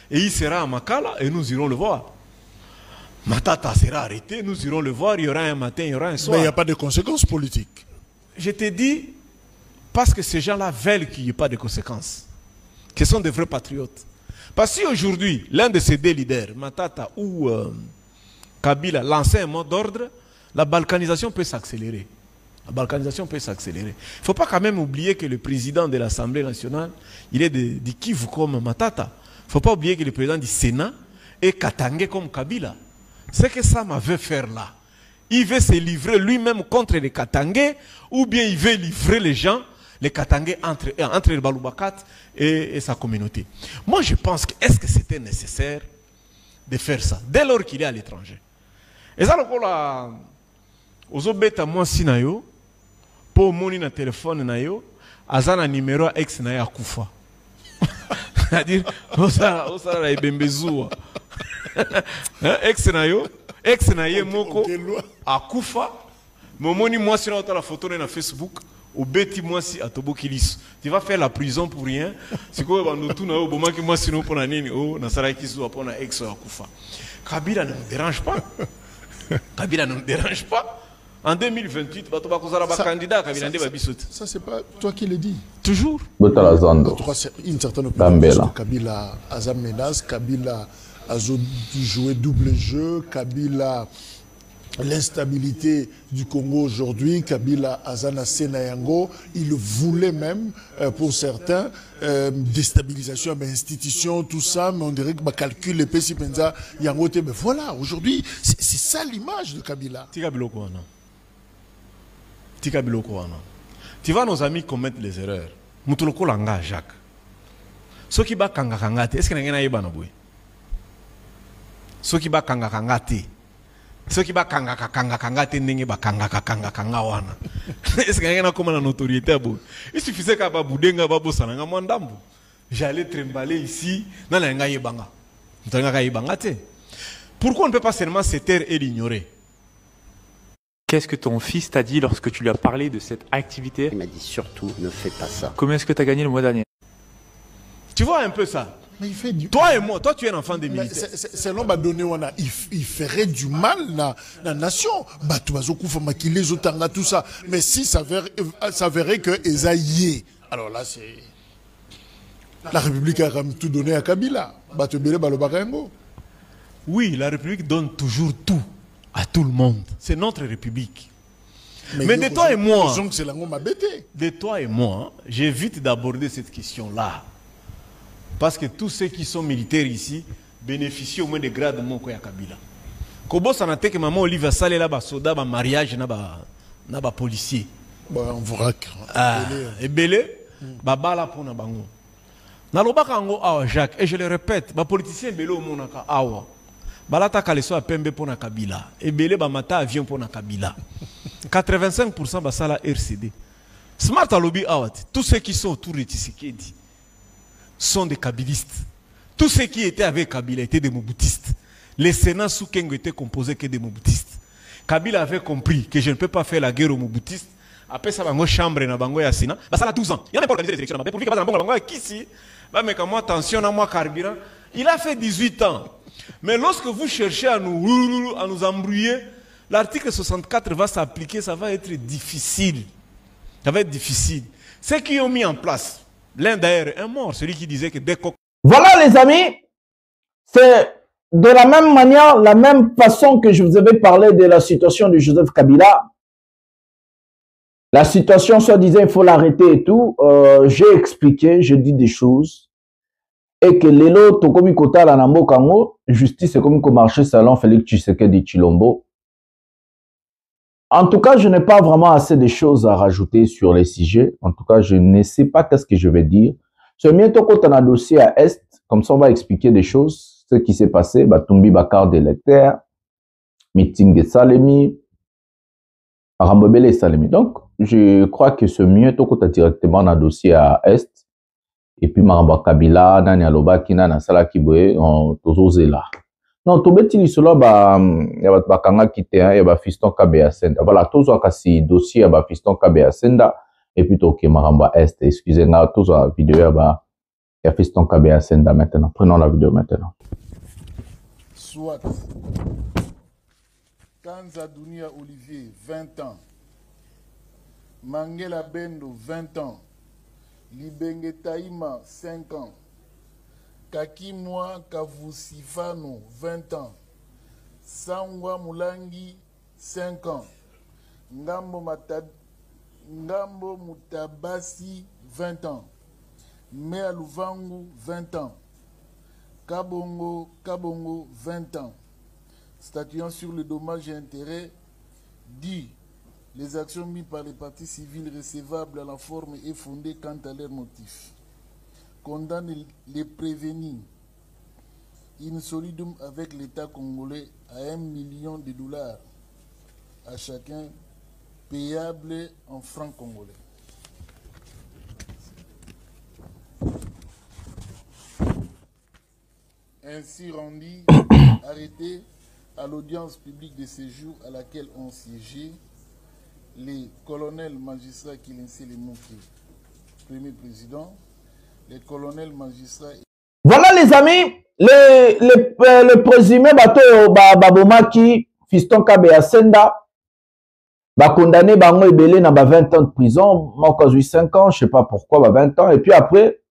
S6: Et il sera à Makala et nous irons le voir. Matata sera arrêté, nous irons le voir, il y aura un matin, il y aura un soir.
S11: Mais il n'y a pas de conséquences politiques.
S6: Je te dis, parce que ces gens-là veulent qu'il n'y ait pas de conséquences. Qu'ils sont des vrais patriotes. Parce que si aujourd'hui, l'un de ces deux leaders, Matata ou Kabila, lançait un mot d'ordre, la balkanisation peut s'accélérer. La balkanisation peut s'accélérer. Il ne faut pas quand même oublier que le président de l'Assemblée nationale, il est de Kivu comme Matata. Il ne faut pas oublier que le président du Sénat est Katangé comme Kabila. C'est que ça veut faire là. Il veut se livrer lui-même contre les Katangés, ou bien il veut livrer les gens, les Katangés entre le Baloubakat et sa communauté. Moi je pense que est-ce que c'était nécessaire de faire ça, dès lors qu'il est à l'étranger? Et ça, aux obéta moi si na yo, pour moni na téléphone na yo, azana numéro ex na ya kufa. C'est-à-dire, osala la ibembezuwa. Ex na yo, ex na ye moko akufa. Momoni moi si na la photo na Facebook, au beti moi si atoboki liso. Tu vas faire la prison pour rien. C'est quoi bandotu na yo bomaki moi si no pona nini oh na sara kisu pona ex akufa. Kabila ne me dérange pas. Kabila ne me dérange pas. En 2028,
S11: ça c'est pas toi qui le dis.
S6: Toujours.
S11: Une certaine opinion. Kabila a sa menace, Kabila a joué double jeu, Kabila l'instabilité du Congo aujourd'hui, Kabila a Zana Senayango, il voulait même, pour certains, déstabilisation de l'institution, tout ça, mais on dirait que calcul les PC Penza Yango, mais voilà, aujourd'hui, c'est ça l'image de Kabila.
S6: Tu vois nos amis commettent les erreurs. Moutoloko langa Jacques. Ceux qui bat kanga kangate, est-ce que n'engena yeba na boué? Ceux qui bat kanga kangate, ceux qui bat kanga kangate n'enge ba kanga wana. Est-ce que n'engena comme la notoriété à boué? Il suffisait qu'à baboudenga babo sananga mwandambu. J'allais trimballer ici, dans la nga yebanga. M'tanga yebanga te. Pourquoi on ne peut pas seulement se taire et l'ignorer?
S12: Qu'est-ce que ton fils t'a dit lorsque tu lui as parlé de cette activité?
S13: Il m'a dit surtout ne fais pas ça.
S12: Combien est-ce que tu as gagné le mois dernier?
S6: Tu vois un peu ça?
S11: Mais il fait du...
S6: Toi et moi, toi tu es un enfant des militaires.
S11: C'est l'homme à donner, il ferait du mal à la nation. Tout ça. Mais si ça verrait que Esaïe, alors là c'est... La République a tout donné à Kabila.
S6: Oui, la République donne toujours tout à tout le monde. C'est notre République. Mais de toi et moi, j'évite d'aborder cette question-là. Parce que tous ceux qui sont militaires ici bénéficient au moins des grades de mon koya Kabila. Kobo sanate que maman Olivier Salé là bas soda bas mariage na bas policier.
S11: On vous raconte.
S6: Et belé baba là pour na bango. Nalobaka ngo awa Jacques, et je le répète, ba politicien belo monaka awa. Balata kaleso a pembe pona Kabila. Et belé ba mata avion pona Kabila. 85% basala RCD. Smart alobi awati. Tous ceux qui sont autour de Tshisekedi sont des kabilistes. Tous ceux qui étaient avec Kabila étaient des mobutistes. Les Sénats sous Kengo étaient composés que des mobutistes. Kabila avait compris que je ne peux pas faire la guerre aux mobutistes. Après ça, bango chambre na bango ya Sénat. Bah ça a 12 ans. Il n'y a même pas organisé les élections. Pour lui, il va dans bango qui ici. Bah mais comme moi attention à moi carburant. Il a fait 18 ans. Mais lorsque vous cherchez à nous embrouiller, l'article 64 va s'appliquer, ça va être difficile. Ça va être difficile. Ceux qui ont mis en place, l'un d'ailleurs est mort, celui qui disait que dès qu'on...
S7: Voilà les amis, c'est de la même manière, la même façon que je vous avais parlé de la situation de Joseph Kabila. La situation, soi-disant, il faut l'arrêter et tout. J'ai expliqué, j'ai dit des choses. Et que l'élo, tokomi kota la nambo kango, justice est comme marché salon Félix Tshisekedi Tshilombo. En tout cas, je n'ai pas vraiment assez de choses à rajouter sur les sujets. En tout cas, je ne sais pas qu'est-ce que je vais dire. Ce bientôt quand on a dossier à Est, comme ça on va expliquer des choses, ce qui s'est passé, Batumbi Bakar d'électeurs, meeting de Salemi, Rambobele et Salemi. Donc, je crois que ce mieux quand on a directement un dossier à Est. Et puis Maramba Kabila, Nani Aloba, Kina, Nasala Kiboe, on tozose là. Non, tout bêti li solo ba ya bakanga kité ya ba fiston Kabea Senda. Voilà, tozo kasi dossier ya ba fiston Kabea Senda et puis to ke Maramba Est. Excusez-moi, tozo vidéo ya fiston Kabea Senda maintenant. Prenons la vidéo maintenant.
S11: Soit Kanza Dunia Olivier 20 ans. Mangela Bendo 20 ans. Libenge Taïma, 5 ans. Kakimwa Kavusifano, 20 ans. Sangwa Mulangi, 5 ans. Ngambo Mutabasi, 20 ans. Mea Luvangu, 20 ans. Kabongo, 20 ans. Statuant sur le dommage et intérêt, dit les actions mises par les partis civils recevables à la forme et fondées quant à leurs motifs. Condamne les prévenus in solidum avec l'État congolais à $1 million à chacun, payable en francs congolais. Ainsi rendu, arrêté à l'audience publique de séjour à laquelle ont siégé les colonels magistrats qui laissaient les mots premier président, les colonels magistrats.
S7: Voilà les amis, le présumé bateau Babomaki, fiston Kabea Senda, condamné bango ebele na 20 ans de prison, moi 5 ans, je sais pas pourquoi 20 ans, et puis après,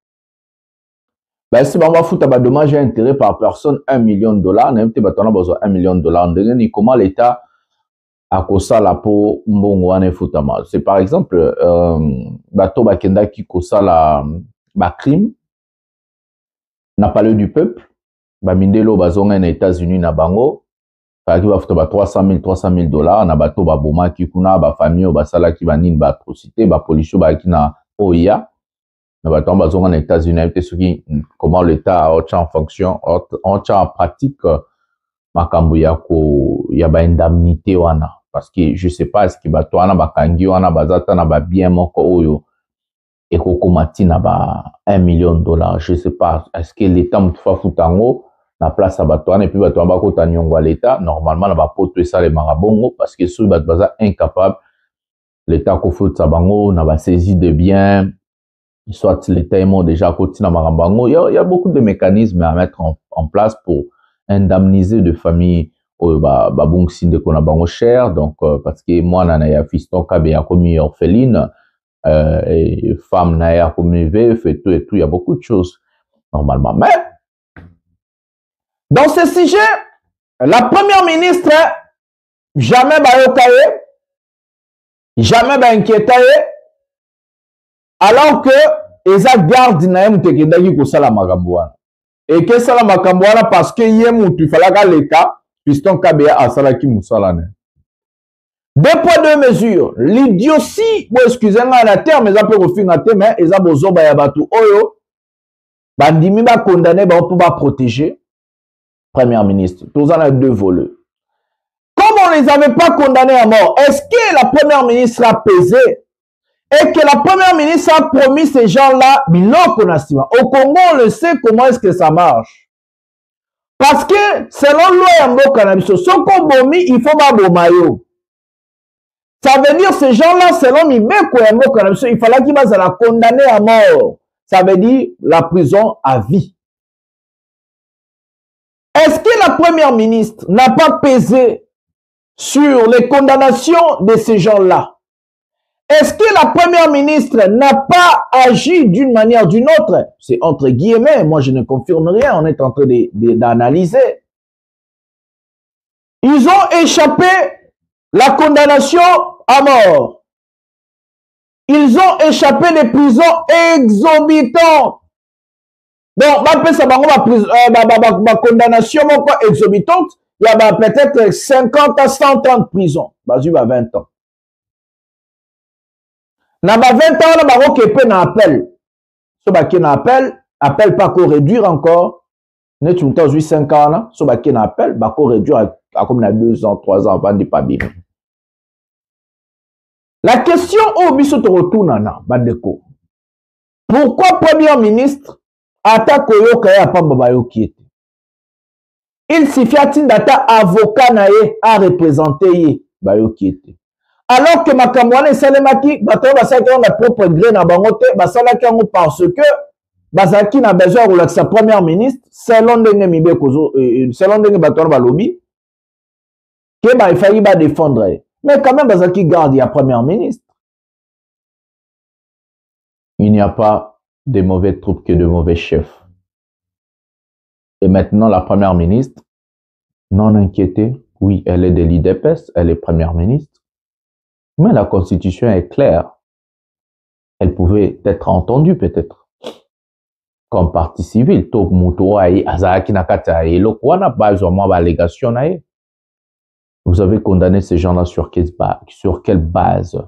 S7: si bango fouta dommage et intérêt par personne $1 million, n'aime pas besoin $1 million, comment l'État à kosa la po mbongo ane futama. C'est par exemple bato bakenda ki kosa la crime n'a pas le du peuple ba mindelo bazonga na États-Unis na bango par qui va futa ba $300 000 na bato ba boma ki kuna ba famille ba sala ki ba nini ba atrocité ba police ba ki na OIA na bato bazonga na États-Unis peut ce comment l'État a en fonction en pratique makambo ya ba indemnité wana parce que je sais pas est-ce que bato wana bakangi wana bazata na ba bien moko oyo et kokomati na ba $1 million, je sais pas est-ce que l'État mutfa futango na place à bato wana et puis bato ba kota nyongwa l'État normalement na ba poto ça les marabongo parce que sous bato baza incapable l'État ko futa bango na ba saisie de biens soit l'État est déjà côté na marabango il y a beaucoup de mécanismes à mettre en place pour indemniser de famille babungsi de kona bango cher donc parce que moi nana ya fiston Kabea commis orpheline et femme na ya commis veuf et tout il y a beaucoup de choses normalement mais dans ce sujet la première ministre jamais bayokaye jamais inquiétaye alors que eza garde na mtekendaki kosala makambo wana et que ça la makambo wana parce que ye mutu falaka l'État fiston Kabea asalaki musala ne. Deux poids deux mesures. L'idiotie, bon excusez-moi la terme, mais ça peut refinir mais ils ont besoin de batu oyo bandimi ba condamné ba pour protéger Premier ministre. Tous en a deux volets. Comme on ne les avait pas condamnés à mort, est-ce que la Première ministre a pesé et que la Première ministre a promis ces gens-là, au Congo, on le sait comment est-ce que ça marche. Parce que selon l'OMB cannabis, il faut pas bomayo. Ça veut dire ces gens-là, selon Mibeko et cannabis, il fallait qu'ils soient la condamner à mort. Ça veut dire la prison à vie. Est-ce que la Première ministre n'a pas pesé sur les condamnations de ces gens-là? Est-ce que la Première ministre n'a pas agi d'une manière ou d'une autre? C'est entre guillemets, moi je ne confirme rien, on est en train d'analyser. Ils ont échappé la condamnation à mort. Ils ont échappé des prisons exorbitantes. Donc, ma condamnation exorbitante, il y a peut-être 50 à 100 ans de prison. Il y a 20 ans. Dans 20 ans, on a un appel. Ce qui appel, appel pas qu'on réduire encore. Nous avons 5 ans, ce qui appel, pas qu'on réduire à comme 2 ans, 3 ans avant de pas bien. La question au biso te retourne Bandeko. Pourquoi Premier ministre attaque Oyoka ya Pambabayo qui était? Il suffit d'ata avocat nae à représenter Bayo qui était. Alors que Makamwane Salemaki, bato basaki on a propre gré na bangote, basalaki on parce que basaki na besoin de sa Première ministre, selon ndenge mibeko selon ndenge bato ba lobby, que ba il fallait ba défendre. Mais quand même, Bazaki garde, il y a Premier ministre. Il n'y a pas de mauvais troupes que de mauvais chefs. Et maintenant, la Première ministre, non inquiétée, oui, elle est de l'IDPS, elle est Première ministre. Mais la Constitution est claire. Elle pouvait être entendue peut-être. Comme partie civile. Vous avez condamné ces gens-là sur quelle base?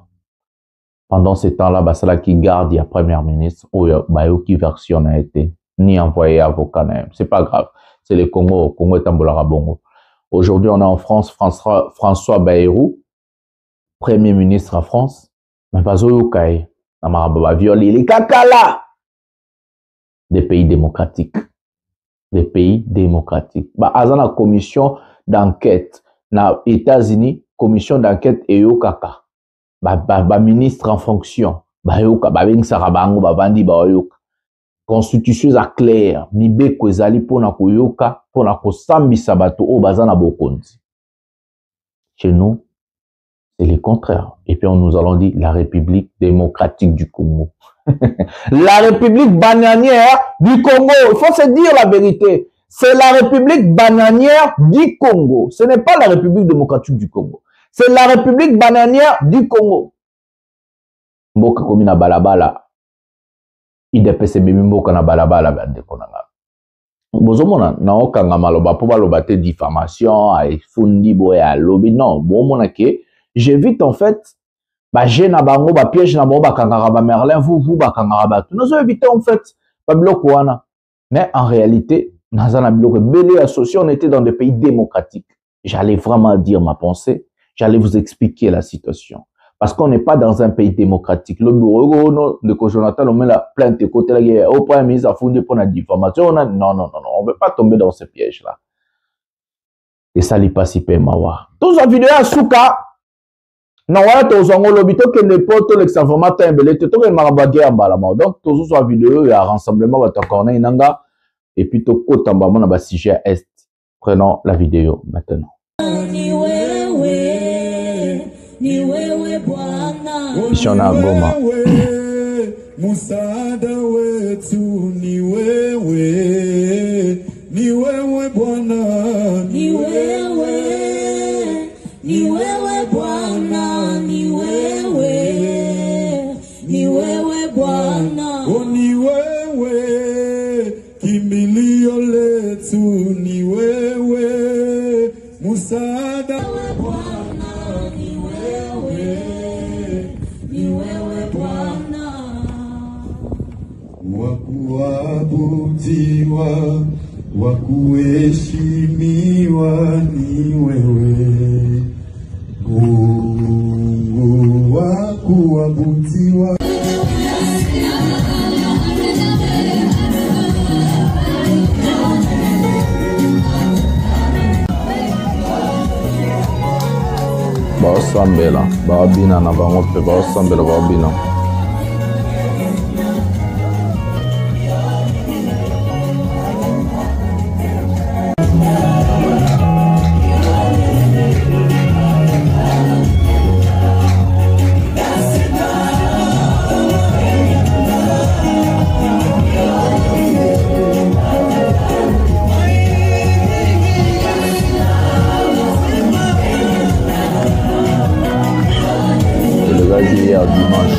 S7: Pendant ce temps-là, Basala qui garde, il y a Premier ministre, ou qui version a été, ni envoyé avocat. C'est pas grave. C'est le Congo. Congo est en Bongo. Aujourd'hui, on est en France, François Bayrou, Premier ministre en France. Mais pas Oyokai. Namarababa violé les kakala. Des pays démocratiques. Des pays démocratiques. Bah, Azana commission d'enquête. Na États-Unis, commission d'enquête Eyokaka. Ba ministre en fonction. Ba yoka, ba bing sarabango, ba bandi ba yoka. Constitution a clair. Mibe kwezali pona koyoka, pona kosambi sabato o bazana bokonzi. Chez nous, c'est le contraire. Et puis nous allons dire la République démocratique du Congo. La République bananière du Congo. Il faut se dire la vérité. C'est la République bananière du Congo. Ce n'est pas la République démocratique du Congo. C'est la République bananière du Congo. Mboka komi na balabala. IDPS bimi mboka na balabala bande konanga. Bozomona na okanga maloba po baloba te diffamation, ay fundi boya lobby non, bomona ke j'évite en fait ba gena bango ba piège na bango ba kangara ba Merlin vous ba kangara ba tout. Nous éviter en fait ba bloko wana. Mais en réalité associé, on était dans des pays démocratiques. J'allais vraiment dire ma pensée. J'allais vous expliquer la situation. Parce qu'on n'est pas dans un pays démocratique. Le bureau de Jonathan, on met la plainte côté la guerre. Au premier ministre, a fondé pour la diffamation. Non, on ne veut pas tomber dans ce piège-là. Et ça, il passe hyper mawa. Tous les vidéos à Souka. Non, voilà, tous les lobito que les potes, les informations, les tout le marabagé en balama. Donc, tous les vidéos, il y a un rassemblement, il y a un nanga. Et puis, tout le monde a un sujet est. Prenons la vidéo maintenant. Ishona Goma.
S1: Musada wetu ni wewe, ni wewe Bwana, ni wewe, ni wewe Bwana, ni wewe, ni wewe Bwana, oh ni wewe, kimbilio letu ni wewe, musada wakuabudiwa, wakuheshimiwa ni wewe. Mungu wakuabudiwa.
S7: Baosambela, baobina na bango pe baosambela baobina. Hier dimanche.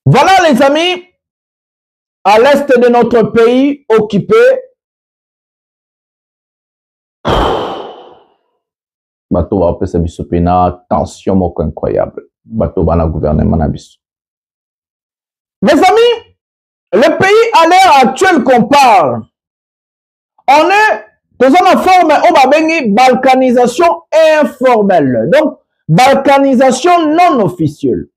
S7: Voilà les amis, à l'est de notre pays occupé, bateau va appeler ça bisopena, tension moko incroyable, bateau va na gouvernement na biso. Mes amis, le pays à l'heure actuelle qu'on parle, on est dans une forme, on va bengi balkanisation informelle, donc balkanisation non officielle.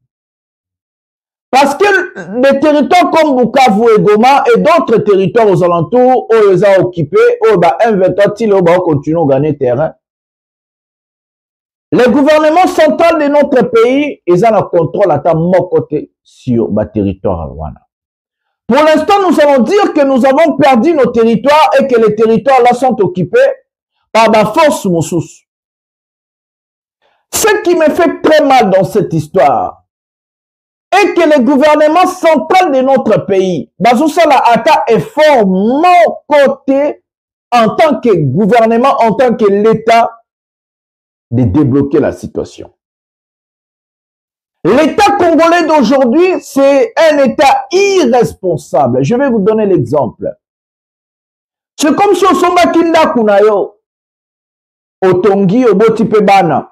S7: Parce que des territoires comme Bukavu et Goma et d'autres territoires aux alentours, où ils ont occupé, où ils ont inventé, où ils ont continué à gagner terrain. Le gouvernement central de notre pays, ils ont le contrôle à mon côté sur le territoire rwandais. Pour l'instant, nous allons dire que nous avons perdu nos territoires et que les territoires là sont occupés par la force Moussous. Ce qui me fait très mal dans cette histoire, et que le gouvernement central de notre pays, Bazoussala Ata est fort mon côté en tant que gouvernement, en tant que l'État, de débloquer la situation. L'État congolais d'aujourd'hui, c'est un État irresponsable. Je vais vous donner l'exemple. C'est comme si on somba kinda kunayo, otongi obotipe bana.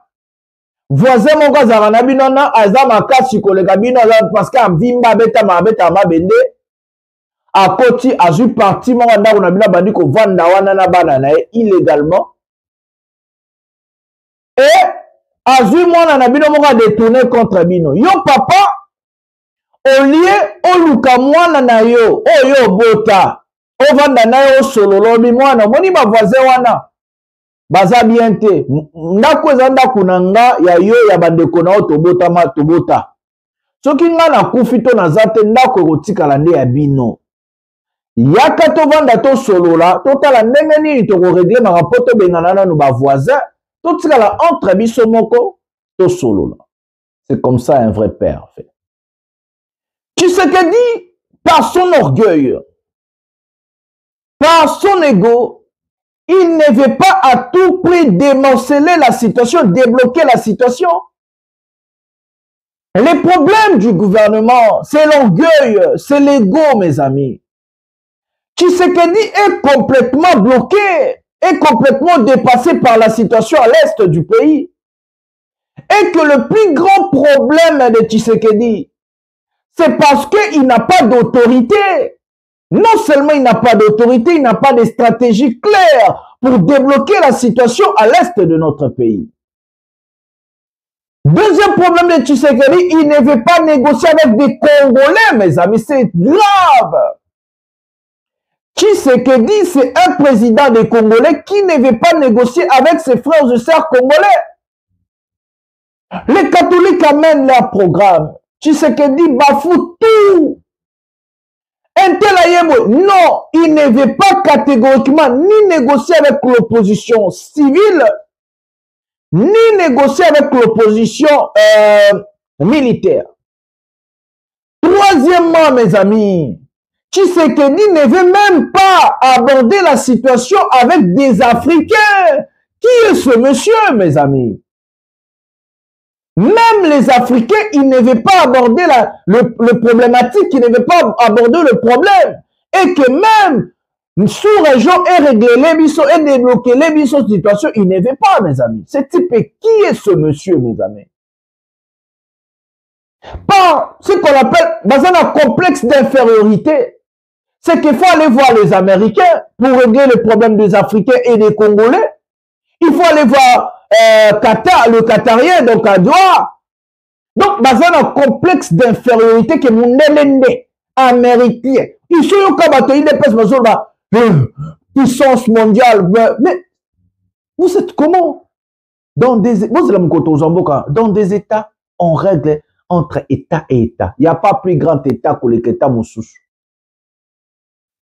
S7: Voisin mon gars zarana binona azama kasi kolega binona parce que vimba beta mabende a koti azu parti mon gars na bina bandi ko vanda wana na bana na illégalement et azu mwana na bino mon gars détourné contre bino yo papa au lieu oluka mwana na yo oyo bota o vanda na yo sololo bi mwana moni ba voisin wana baza bien te ndako eza ndako na nga ya yo ya bandeko na yo tobota soki nga na kufi to naza te ndako ekotikala nde ya bino yaka tovanda tosolola totala ndenge nini tokoregle maka mpo tobengana nanu bavoisin totikala entre biso moko tosolola. C'est comme ça un vrai père fait. Tshisekedi, par son orgueil, par son ego, il ne veut pas à tout prix démanteler la situation, débloquer la situation. Les problèmes du gouvernement, c'est l'orgueil, c'est l'ego, mes amis. Tshisekedi est complètement bloqué, est complètement dépassé par la situation à l'est du pays. Et que le plus grand problème de Tshisekedi, c'est parce qu'il n'a pas d'autorité. Non seulement il n'a pas d'autorité, il n'a pas de stratégie claire pour débloquer la situation à l'est de notre pays. Deuxième problème de Tshisekedi, il ne veut pas négocier avec des Congolais, mes amis, c'est grave. Tshisekedi, c'est un président des Congolais qui ne veut pas négocier avec ses frères et sœurs congolais. Les catholiques amènent leur programme. Tshisekedi bafoue tout. Non, il ne veut pas catégoriquement ni négocier avec l'opposition civile, ni négocier avec l'opposition militaire. Troisièmement, mes amis, Tshisekedi ne veut même pas aborder la situation avec des Africains. Qui est ce monsieur, mes amis? Même les Africains, ils ne veulent pas aborder le problématique, ils ne veulent pas aborder le problème. Et que même sous-région est réglé les bisous et débloqué les bisous situation, ils ne veulent pas, mes amis. Ce type, qui est ce monsieur, mes amis? Par ce qu'on appelle dans un complexe d'infériorité, c'est qu'il faut aller voir les Américains pour régler le problème des Africains et des Congolais. Il faut aller voir Qatar, le Qatarien, donc à Doha. Donc, dans un complexe d'infériorité que mon américain, ils sont au Kabato, puissance mondiale. Mais vous êtes comment? Dans des États, on règle entre État et État. Il n'y a pas plus grand État que l'État Moussous.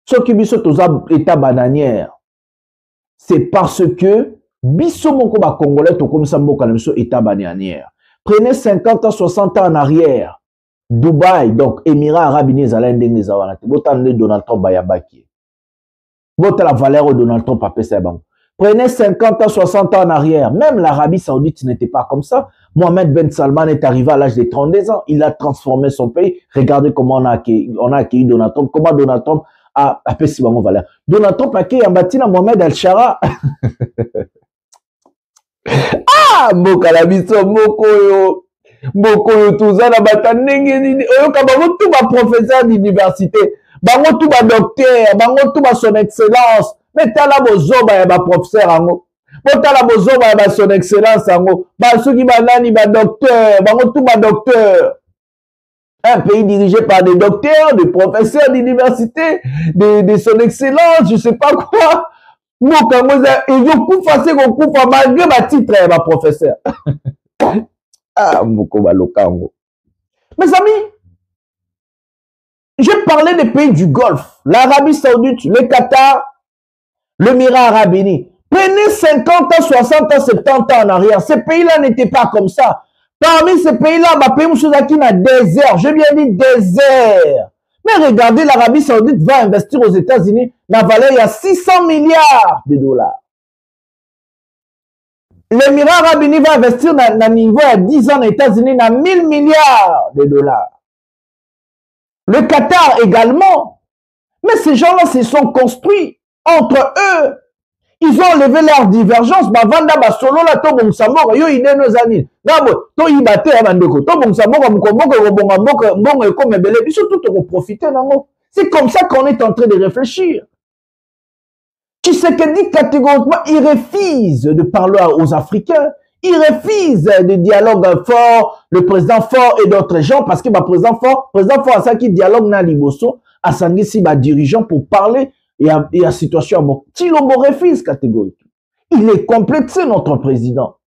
S7: Ce qui sont aux États bananières, c'est parce que biso moko ba Congolais to comme ça mboka na biso État bananière. Prenez 50 ans, 60 ans en arrière. Dubaï, donc Émirats Arabes Unis, Zalendeng les Awanate. Botan Donald Trump Bayabaki. Botan la valeur au Donald Trump Papé Saban. Prenez 50 ans, 60 ans en arrière. Même l'Arabie Saoudite n'était pas comme ça. Mohamed Ben Salman est arrivé à l'âge de 32 ans. Il a transformé son pays. Regardez comment on a accueilli Donald Trump. Comment Donald Trump a fait si bon valeur. Donald Trump a accueilli Ambatina Mohamed Al-Shara. Ah, mboka la biso moko yo tuzana batanenge nini oyo ka bango tout ba professeur d'université bango tout ba docteur bango tout ba son excellence mais tala bozoba ya ba professeur ango botala bozoba ya ba son excellence ango ba soki ba nani ba docteur bango tout ba docteur. Un pays dirigé par des docteurs, des professeurs d'université, de son excellence, je sais pas quoi. Malgré ma titre, ma professeur. Ah, mes amis, j'ai parlé des pays du Golfe, l'Arabie Saoudite, le Qatar, l'Émirat Arabe Unis. Prenez 50 ans, 60 ans, 70 ans en arrière. Ces pays-là n'étaient pas comme ça. Parmi ces pays-là, ma pays qui n'a désert. J'ai bien dit désert. Mais regardez, l'Arabie Saoudite va investir aux États-Unis. La valeur, il y a 600 milliards de dollars. L'Émirat Arabe Unis va investir dans un niveau à 10 ans aux États-Unis dans 1000 milliards de dollars. Le Qatar également. Mais ces gens-là se sont construits entre eux. Ils ont levé leur divergence. Bavanda basolo la to bon samora yo ide nos années. Nabo to ibate abandeko to bon samora mkomboko bonga mbongo comme belé biso tout pour profiter nango. C'est comme ça qu'on est en train de réfléchir. Tshisekedi catégoriquement il refuse de parler aux Africains. Il refuse de dialogue fort, le président fort et d'autres gens parce que le président fort a ça qui dialogue na liboso a sangisi ba dirigeant pour parler. Et à la situation à mon Tshilombo refuse catégoriquement. Il est complexé, notre président.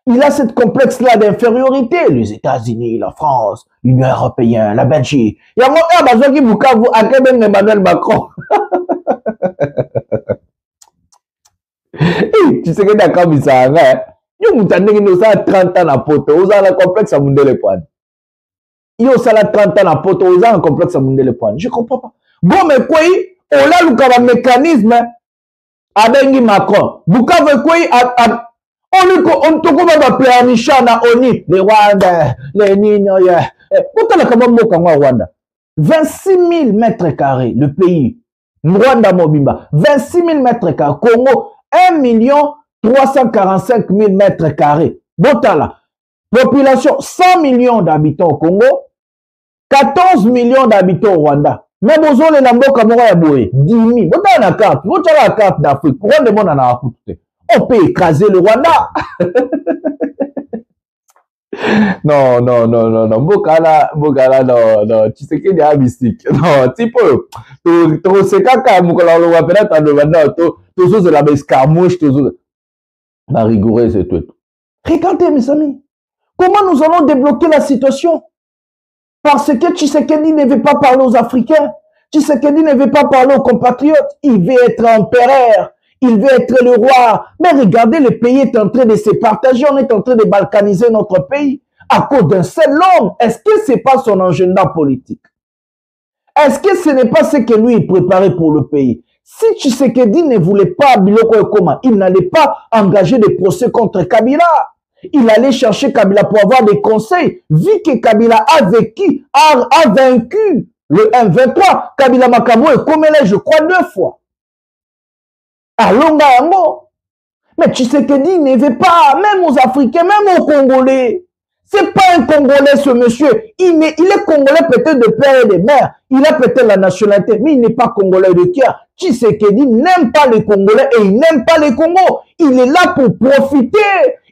S7: Il a cette complexe-là d'infériorité. Les États-Unis, la France, l'Union européenne, la Belgique. Il y a mon besoin qui vous a même Emmanuel Macron. Tu sais que d'accord, mais ça, hein? Yo mutande qui nous a 30 ans à poto, vous avez un complexe à Mundé le Poine. Yo ça a 30 ans à poto, vous avez un complexe à Mundé le Poine. Je comprends pas. Bon, mais quoi? On a le mécanisme avec Macron. Bukavu quoi on te commence à planifier na ONU, les Rwanda, les Nino, pourquoi la comment moka Rwanda? 26 000 mètres carrés, le pays. Rwanda Mobimba, 26 000 mètres carrés. Congo, 1 345 000 mètres carrés. Botala, population 100 millions d'habitants au Congo, 14 millions d'habitants au Rwanda. Mais vous avez la mboka moko ya boye 10 000. Vous avez la carte. Vous avez la carte d'Afrique. On peut écraser le Rwanda. Non. Mboka là, non. Tu sais qu'il y a un mystique. Non, tu peux. Tu sais quand mboka le Rwanda, tu as le Rwanda, tu sais la escarmouche, tu sais. La rigoureux, c'est tout. Regardez, mes amis. Comment nous allons débloquer la situation? Parce que Tshisekedi ne veut pas parler aux Africains. Tshisekedi ne veut pas parler aux compatriotes. Il veut être empereur. Il veut être le roi. Mais regardez, le pays est en train de se partager. On est en train de balkaniser notre pays à cause d'un seul homme. Est-ce que ce n'est pas son agenda politique? Est-ce que ce n'est pas ce que lui est préparé pour le pays? Si Tshisekedi ne voulait pas Biloko Ekoma, il n'allait pas engager des procès contre Kabila. Il allait chercher Kabila pour avoir des conseils. Vu que Kabila a vaincu le M23, Kabila Makambo est comme elle est, je crois, 2 fois. À Longa. Mais Tshisekedi ne veut pas, même aux Africains, même aux Congolais. C'est pas un Congolais, ce monsieur. Il est Congolais peut-être de père et de mère. Il a peut-être la nationalité, mais il n'est pas Congolais de cœur. Tshisekedi n'aime pas les Congolais et il n'aime pas les Congos. Il est là pour profiter.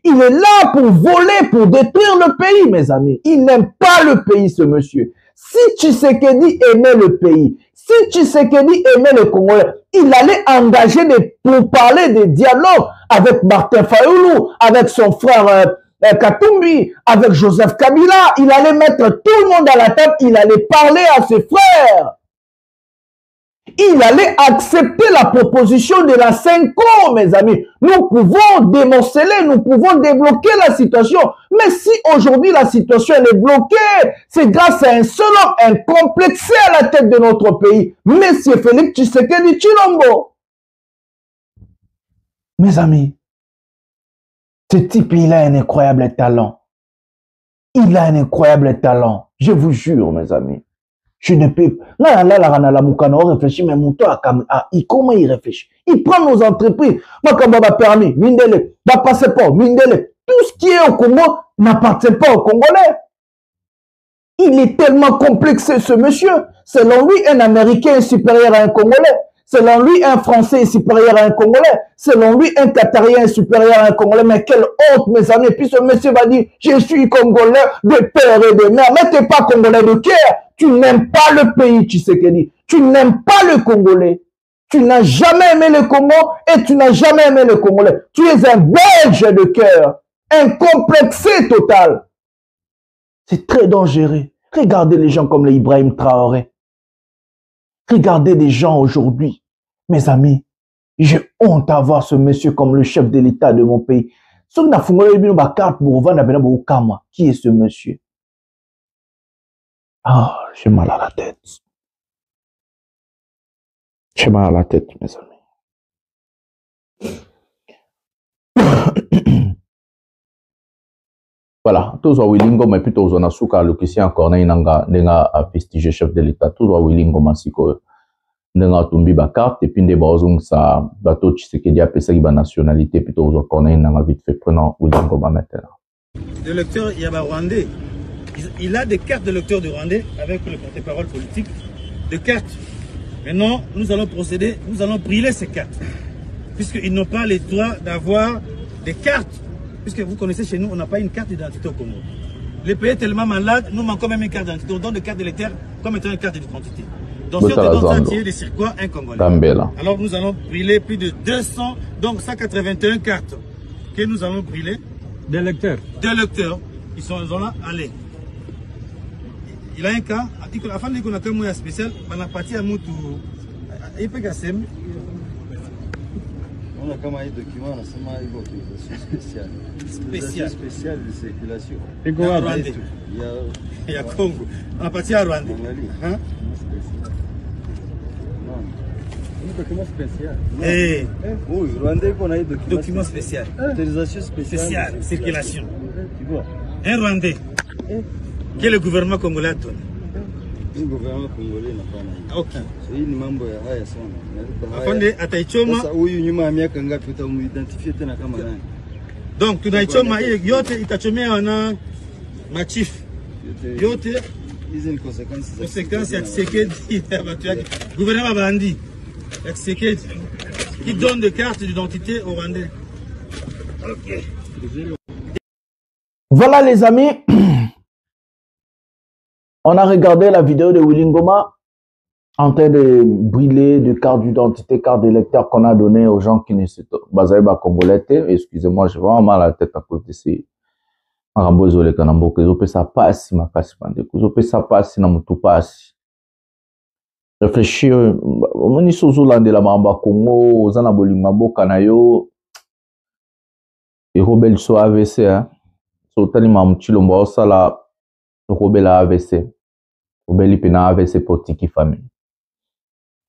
S7: Il est là pour voler, pour détruire le pays, mes amis. Il n'aime pas le pays, ce monsieur. Si Tshisekedi aimait le pays, si Tshisekedi aimait les Congolais, il allait engager pour parler des dialogues avec Martin Fayoulou, avec son frère Katumbi, avec Joseph Kabila. Il allait mettre tout le monde à la table, il allait parler à ses frères. Il allait accepter la proposition de la 5 mes amis. Nous pouvons démanceler, nous pouvons débloquer la situation. Mais si aujourd'hui la situation elle est bloquée, c'est grâce à un seul homme, un complexé à la tête de notre pays, Monsieur Félix Tshisekedi Tshilombo. Mes amis, ce type, il a un incroyable talent. Il a un incroyable talent. Je vous jure, mes amis. Je ne peux pas. Réfléchir, mais mon tour comment il réfléchit? Il prend nos entreprises. Permis, Mindele, passeport, Mindele. Tout ce qui est au Congo n'appartient pas aux Congolais. Il est tellement complexé, ce monsieur. Selon lui, un Américain est supérieur à un Congolais. Selon lui, un Français est supérieur à un Congolais. Selon lui, un Qatarien est supérieur à un Congolais. Mais quelle honte, mes amis. Puis ce monsieur va dire, je suis Congolais de père et de mère. Mais tu n'es pas Congolais de cœur. Tu n'aimes pas le pays, Tshisekedi. Tu n'aimes pas le Congolais. Tu n'as jamais aimé le Congo et tu n'as jamais aimé le Congolais. Tu es un Belge de cœur. Un complexé total. C'est très dangereux. Regardez les gens comme les Ibrahim Traoré. Regardez les gens aujourd'hui. Mes amis, j'ai honte à voir ce monsieur comme le chef de l'État de mon pays. Qui est ce monsieur? Ah, j'ai mal à la tête. J'ai mal à la tête, mes amis. Voilà, tous Wilingo, mais plutôt on a souka le question encore n'a prestigé chef de l'État. Tous Wilingo masiko n'a tombé ba carte et puis des bazong ça bateau Tshisekedi a payé sa nationalité plutôt on connaît n'a vite fait prenant Wilingo maintenant.
S2: Le lecteur Yaba Rwandais, il a des cartes de lecteur de Rwandais avec le porte-parole politique, des cartes. Maintenant, nous allons procéder, nous allons brûler ces cartes, puisqu'ils n'ont pas les droits d'avoir des cartes. Puisque vous connaissez chez nous, on n'a pas une carte d'identité au Congo. Le pays est tellement malade, nous manquons même une carte d'identité. On donne des cartes d'électeurs comme étant une carte d'identité. Donc si on te donne ça, des circuits, un Congolais. Alors nous allons brûler plus de 200, donc 181 cartes que nous allons brûler. Des lecteurs. Des lecteurs. Ils sont là, allez. Il a un cas, la fin de qu'on a un moyen spécial, on a parti à Moutou. Il peut casser.
S14: On a comme un document, on a seulement une autorisation spéciale. Spéciale de circulation.
S2: Il y a Rwandais. Il y a Congo. On a parti à Rwandais. Hein?
S14: Non. Un document spécial.
S2: Eh.
S14: Oui, Rwandais qu'on a un
S2: document spécial.
S14: Autorisation spéciale.
S2: Circulation.
S14: Tu vois?
S2: Un Rwandais. Que le gouvernement congolais a donné.
S14: Le gouvernement congolais n'a pas.
S2: Ok.
S14: C'est une membre de Haya Sana.
S2: Afande ataichoma.
S14: Sasa huyu nyuma ya miaka ngapi utamuidentify tena kama nani?
S2: Donc tunaichoma ile yote itachomea na machifu. Yote
S14: hizi ni consequences
S2: ya Tshisekedi ya watu yake. Gouvernement bandi ya Tshisekedi qui donne des cartes d'identité aux Rwandais. Ok.
S7: Voilà les amis. On a regardé la vidéo de Wilingoma en train de brûler de carte d'identité, carte d'électeur qu'on a donné aux gens qui ne se basaient pas congolais. Excusez-moi, j'ai vraiment mal à la tête à cause de ces Arambozo les Kanambo, que ça passe, ma casse, que ça passe, na mutu passe. réfléchir omoni sozo landela mamba Congo ozana bolinga mboka na yo erobel so AVC hein so tali mamchilomba osala robela AVC robeli pena AVC potiki famille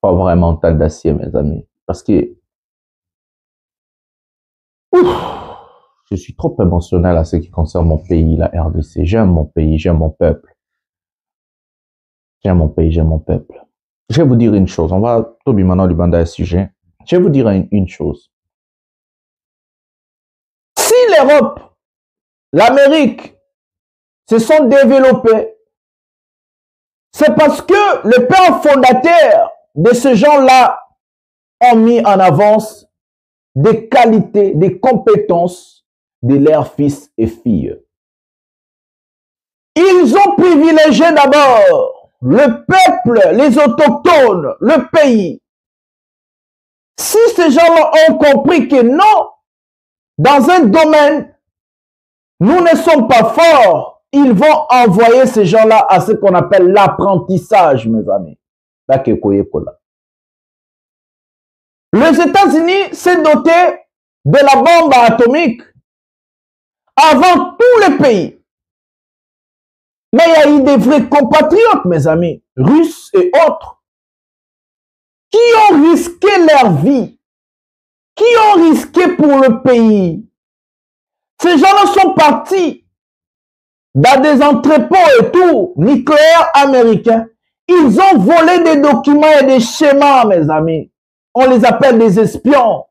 S7: pas vraiment tant d'acier mes amis parce que je suis trop émotionnel à ce qui concerne mon pays la RDC. J'aime mon pays, j'aime mon peuple. J'aime mon pays, j'aime mon peuple. Je vais vous dire une chose. On va tomber maintenant du bandeau sujet. Je vais vous dire une chose. Si l'Europe, l'Amérique se sont développés, c'est parce que les pères fondateurs de ces gens-là ont mis en avance des qualités, des compétences de leurs fils et filles. Ils ont privilégié d'abord le peuple, les autochtones, le pays. Si ces gens-là ont compris que non, dans un domaine, nous ne sommes pas forts, ils vont envoyer ces gens-là à ce qu'on appelle l'apprentissage, mes amis. Les États-Unis s'est doté de la bombe atomique avant tous les pays. Mais il y a eu des vrais compatriotes, mes amis, russes et autres, qui ont risqué leur vie, qui ont risqué pour le pays. Ces gens-là sont partis dans des entrepôts et tout, nucléaires américains. Ils ont volé des documents et des schémas, mes amis. On les appelle des espions.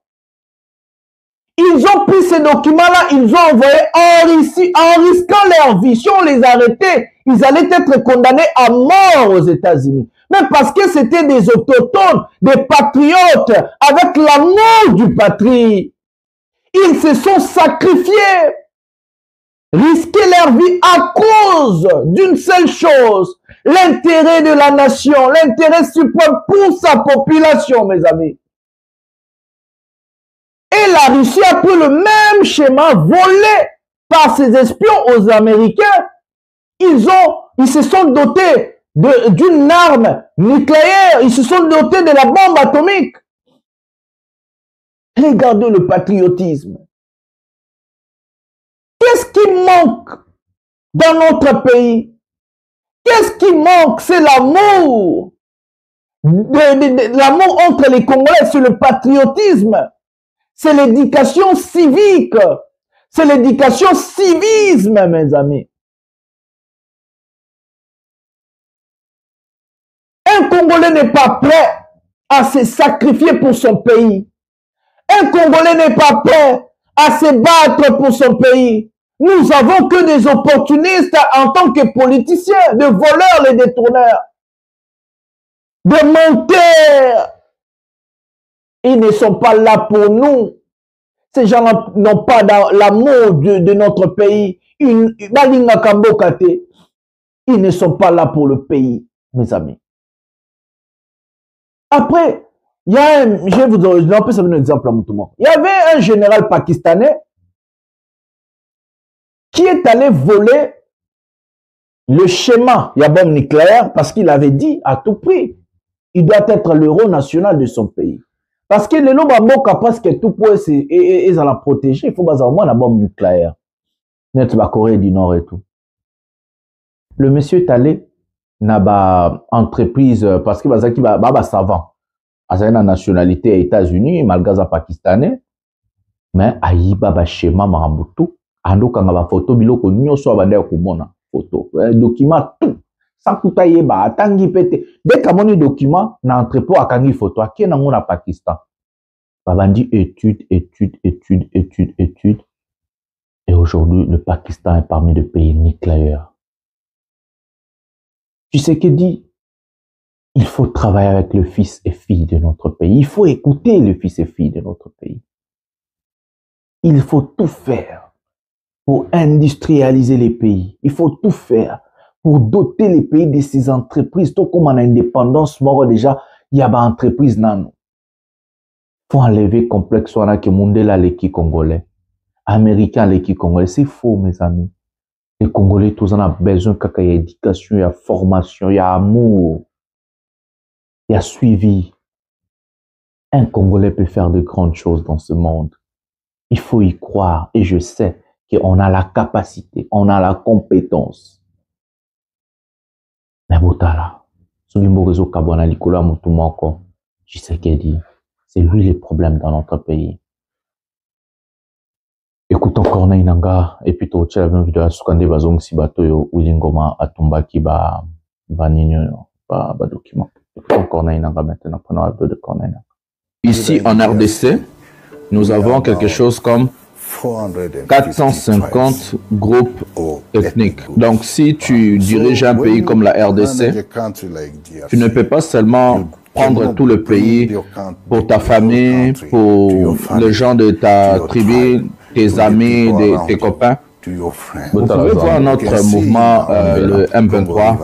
S7: Ils ont pris ces documents-là, ils ont envoyé en risquant leur vie. Si on les arrêtait, ils allaient être condamnés à mort aux États-Unis. Mais parce que c'était des autochtones, des patriotes, avec l'amour du patrie. Ils se sont sacrifiés, risqué leur vie à cause d'une seule chose, l'intérêt de la nation, l'intérêt suprême pour sa population, mes amis. Et la Russie a pris le même schéma volé par ses espions aux Américains. Ils se sont dotés d'une arme nucléaire, ils se sont dotés de la bombe atomique. Regardez le patriotisme. Qu'est-ce qui manque dans notre pays? Qu'est-ce qui manque? C'est l'amour. L'amour entre les Congolais, c'est le patriotisme. C'est l'éducation civique. C'est l'éducation civisme, mes amis. Un Congolais n'est pas prêt à se sacrifier pour son pays. Un Congolais n'est pas prêt à se battre pour son pays. Nous avons que des opportunistes en tant que politiciens, de voleurs, les détourneurs, de menteurs. Ils ne sont pas là pour nous. Ces gens n'ont pas l'amour de notre pays. Ils ne sont pas là pour le pays, mes amis. Après, il y a je vais vous donner un exemple à Moutouma. Il y avait un général pakistanais qui est allé voler le schéma de la bombe nucléaire parce qu'il avait dit à tout prix, il doit être l'héros national de son pays. Parce que les gens parce que tout pour ils la protéger, il faut avoir la bombe nucléaire. Net la Corée du Nord et tout. Le monsieur est allé dans une entreprise parce qu'il va savant. Il a une nationalité aux États-Unis, malgré pakistanais, mais il y a un schéma maraboutou. Ando kanga ba photo biloko nyonso abanda komona photo document tout sans kutaye ba atangi pete dès que moni document na entrepôt akangi photo aki na ngona Pakistan babandi étude et aujourd'hui le Pakistan est parmi les pays nucléaires. Tu sais que dit il faut travailler avec le fils et fille de notre pays, il faut écouter le fils et fille de notre pays, il faut tout faire pour industrialiser les pays. Il faut tout faire pour doter les pays de ces entreprises. Tout comme en indépendance, moi déjà, il y a des entreprises nan. Il faut enlever le complexe que Mondela l'équipe congolais, américain l'équipe congolais. C'est faux, mes amis. Les Congolais, tous en ont besoin qu'il y ait éducation, il y a formation, il y a amour. et a suivi. Un Congolais peut faire de grandes choses dans ce monde. Il faut y croire et je sais qu'on a la capacité, on a la compétence. Mais Botala, c'est lui le problème dans notre pays. Écoutons Corneille Nangaa et puis tu as la même vidéo à Sukande Bazong Sibatoyo ou Lingoma Atumbaki ba document. Écoutons Corneille Nangaa maintenant, prenons un peu de Corneille Nangaa. Ici en RDC, nous avons quelque chose comme 450 groupes ethniques. Donc si tu diriges un pays comme la RDC, tu ne peux pas seulement prendre tout le pays pour ta famille, pour les gens de ta tribu, tes amis, tes copains. Vous pouvez voir notre mouvement, le M23.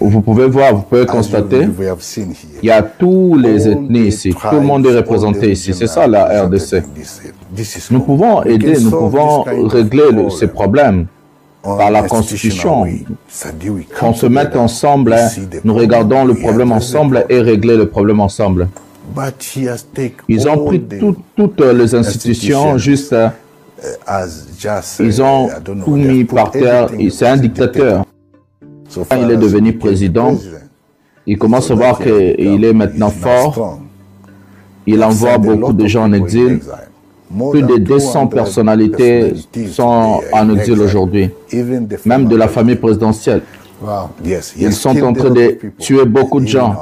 S7: Vous pouvez voir, vous pouvez constater, il y a tous les ethnies ici, tout le monde est représenté ici. C'est ça la RDC. Nous pouvons aider, nous pouvons régler ces problèmes par la Constitution. On se met ensemble, nous regardons le problème ensemble et régler le problème ensemble. Ils ont pris toutes les institutions, juste, ils ont tout mis par terre. C'est un dictateur. Quand il est devenu président, il commence à voir qu'il est maintenant fort. Il envoie beaucoup de gens en exil. Plus de 200 personnalités sont en exil aujourd'hui, même de la famille présidentielle. Ils sont en train de tuer beaucoup de gens.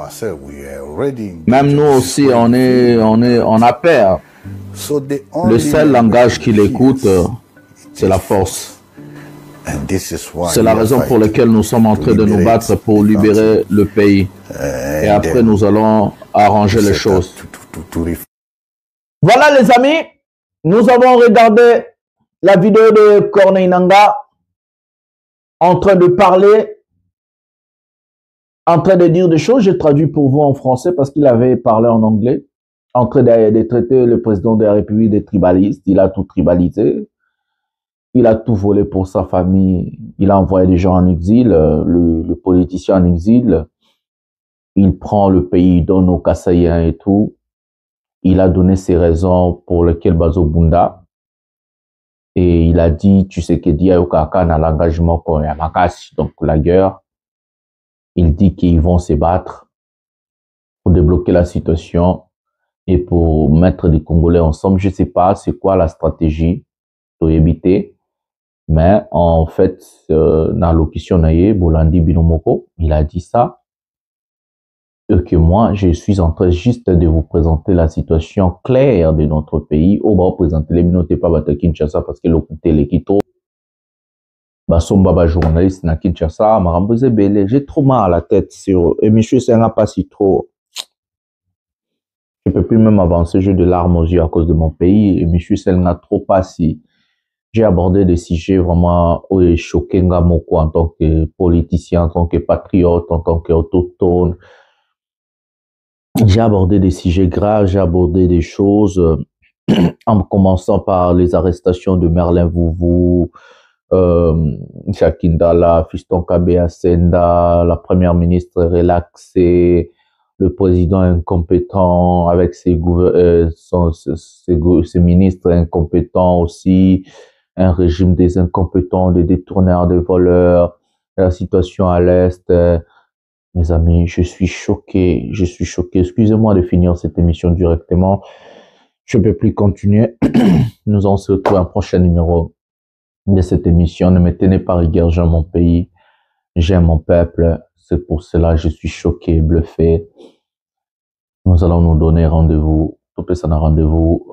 S7: Même nous aussi, on a peur. Le seul langage qu'il écoute, c'est la force. C'est la raison pour laquelle nous sommes en train de nous battre pour libérer le pays. Et après, nous allons arranger les choses. Voilà les amis, nous avons regardé la vidéo de Corneille Nangaa en train de parler, en train de dire des choses. J'ai traduit pour vous en français parce qu'il avait parlé en anglais, en train de traiter le président de la République des tribalistes. Il a tout tribalisé. Il a tout volé pour sa famille. Il a envoyé des gens en exil, le politicien en exil. Il prend le pays, il donne aux Kassaïens et tout. Il a donné ses raisons pour lesquelles Bazo Bunda. Et il a dit, tu sais que Dia Okaka n'a l'engagement qu'on a Makasi, donc la guerre. Il dit qu'ils vont se battre pour débloquer la situation et pour mettre les Congolais ensemble. Je ne sais pas c'est quoi la stratégie pour éviter. Mais en fait, dans l'occasion Bolandi Binomoko, il a dit ça. Et que moi, je suis en train juste de vous présenter la situation claire de notre pays. On va représenter les minutes pas à Kinshasa parce que l'occulté l'équito. Baba journaliste na Kinshasa, Marambouze Belé. J'ai trop mal à la tête sur. Et monsieur, c'est un pas si trop. Je peux plus même avancer, j'ai de larmes aux yeux à cause de mon pays. Et monsieur, c'est un trop pas si. J'ai abordé des sujets vraiment choqués en tant que politicien, en tant que patriote, en tant qu'autochtone. J'ai abordé des sujets graves, j'ai abordé des choses, en commençant par les arrestations de Merlin Vouvou, Chakindala, Fiston Kabea Senda, la première ministre relaxée, le président incompétent avec ses ministres incompétents aussi, un régime des incompétents, des détourneurs, des voleurs, la situation à l'Est. Mes amis, je suis choqué, je suis choqué. Excusez-moi de finir cette émission directement. Je ne peux plus continuer. Nous allons se retrouver un prochain numéro de cette émission. Ne me tenez pas rigueur, j'aime mon pays, j'aime mon peuple. C'est pour cela que je suis choqué, bluffé. Nous allons nous donner rendez-vous. Tout ça un rendez-vous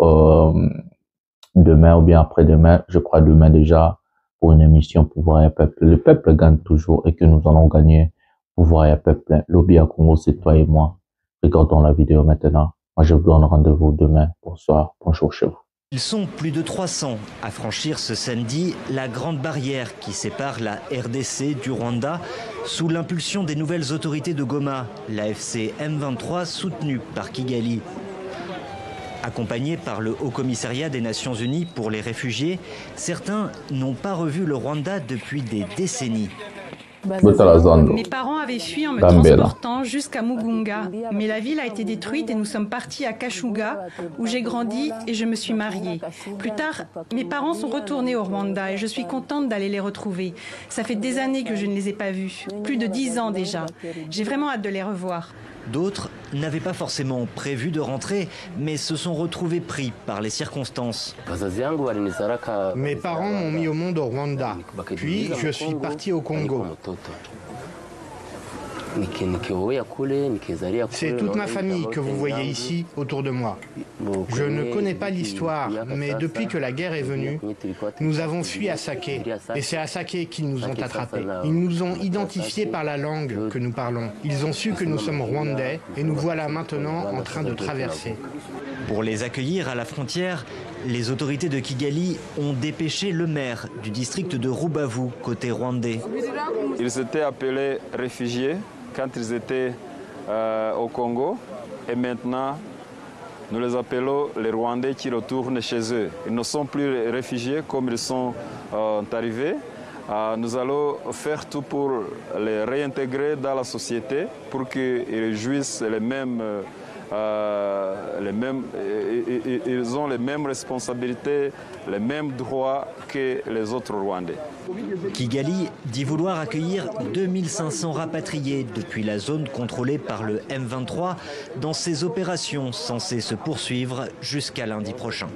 S7: demain ou bien après-demain. Je crois demain déjà pour une émission Pouvoir et Peuple. Le peuple gagne toujours et que nous allons gagner. Pouvoir et Peuple. Lobby à Congo, c'est toi et moi. Regardons la vidéo maintenant. Moi, je vous donne rendez-vous demain. Bonsoir. Bonjour chez vous.
S3: Ils sont plus de 300 à franchir ce samedi la grande barrière qui sépare la RDC du Rwanda sous l'impulsion des nouvelles autorités de Goma, l'AFC M23 soutenue par Kigali. Accompagnés par le Haut-Commissariat des Nations Unies pour les réfugiés, certains n'ont pas revu le Rwanda depuis des décennies.
S9: Mes parents avaient fui en me transportant jusqu'à Mugunga, mais la ville a été détruite et nous sommes partis à Kashuga, où j'ai grandi et je me suis mariée. Plus tard, mes parents sont retournés au Rwanda et je suis contente d'aller les retrouver. Ça fait des années que je ne les ai pas vus, plus de 10 ans déjà. J'ai vraiment hâte de les revoir.
S3: D'autres n'avaient pas forcément prévu de rentrer, mais se sont retrouvés pris par les circonstances.
S15: Mes parents m'ont mis au monde au Rwanda, puis je suis parti au Congo. C'est toute ma famille que vous voyez ici, autour de moi. Je ne connais pas l'histoire, mais depuis que la guerre est venue, nous avons fui à Saké. Et c'est à Saké qu'ils nous ont attrapés. Ils nous ont identifiés par la langue que nous parlons. Ils ont su que nous sommes rwandais et nous voilà maintenant en train de traverser.
S3: Pour les accueillir à la frontière, les autorités de Kigali ont dépêché le maire du district de Rubavu, côté rwandais.
S16: Ils étaient appelés réfugiés quand ils étaient au Congo, et maintenant nous les appelons les Rwandais qui retournent chez eux. Ils ne sont plus réfugiés comme ils sont arrivés. Nous allons faire tout pour les réintégrer dans la société pour qu'ils jouissent ils ont les mêmes responsabilités, les mêmes droits que les autres Rwandais.
S3: Kigali dit vouloir accueillir 2500 rapatriés depuis la zone contrôlée par le M23 dans ces opérations censées se poursuivre jusqu'à lundi prochain.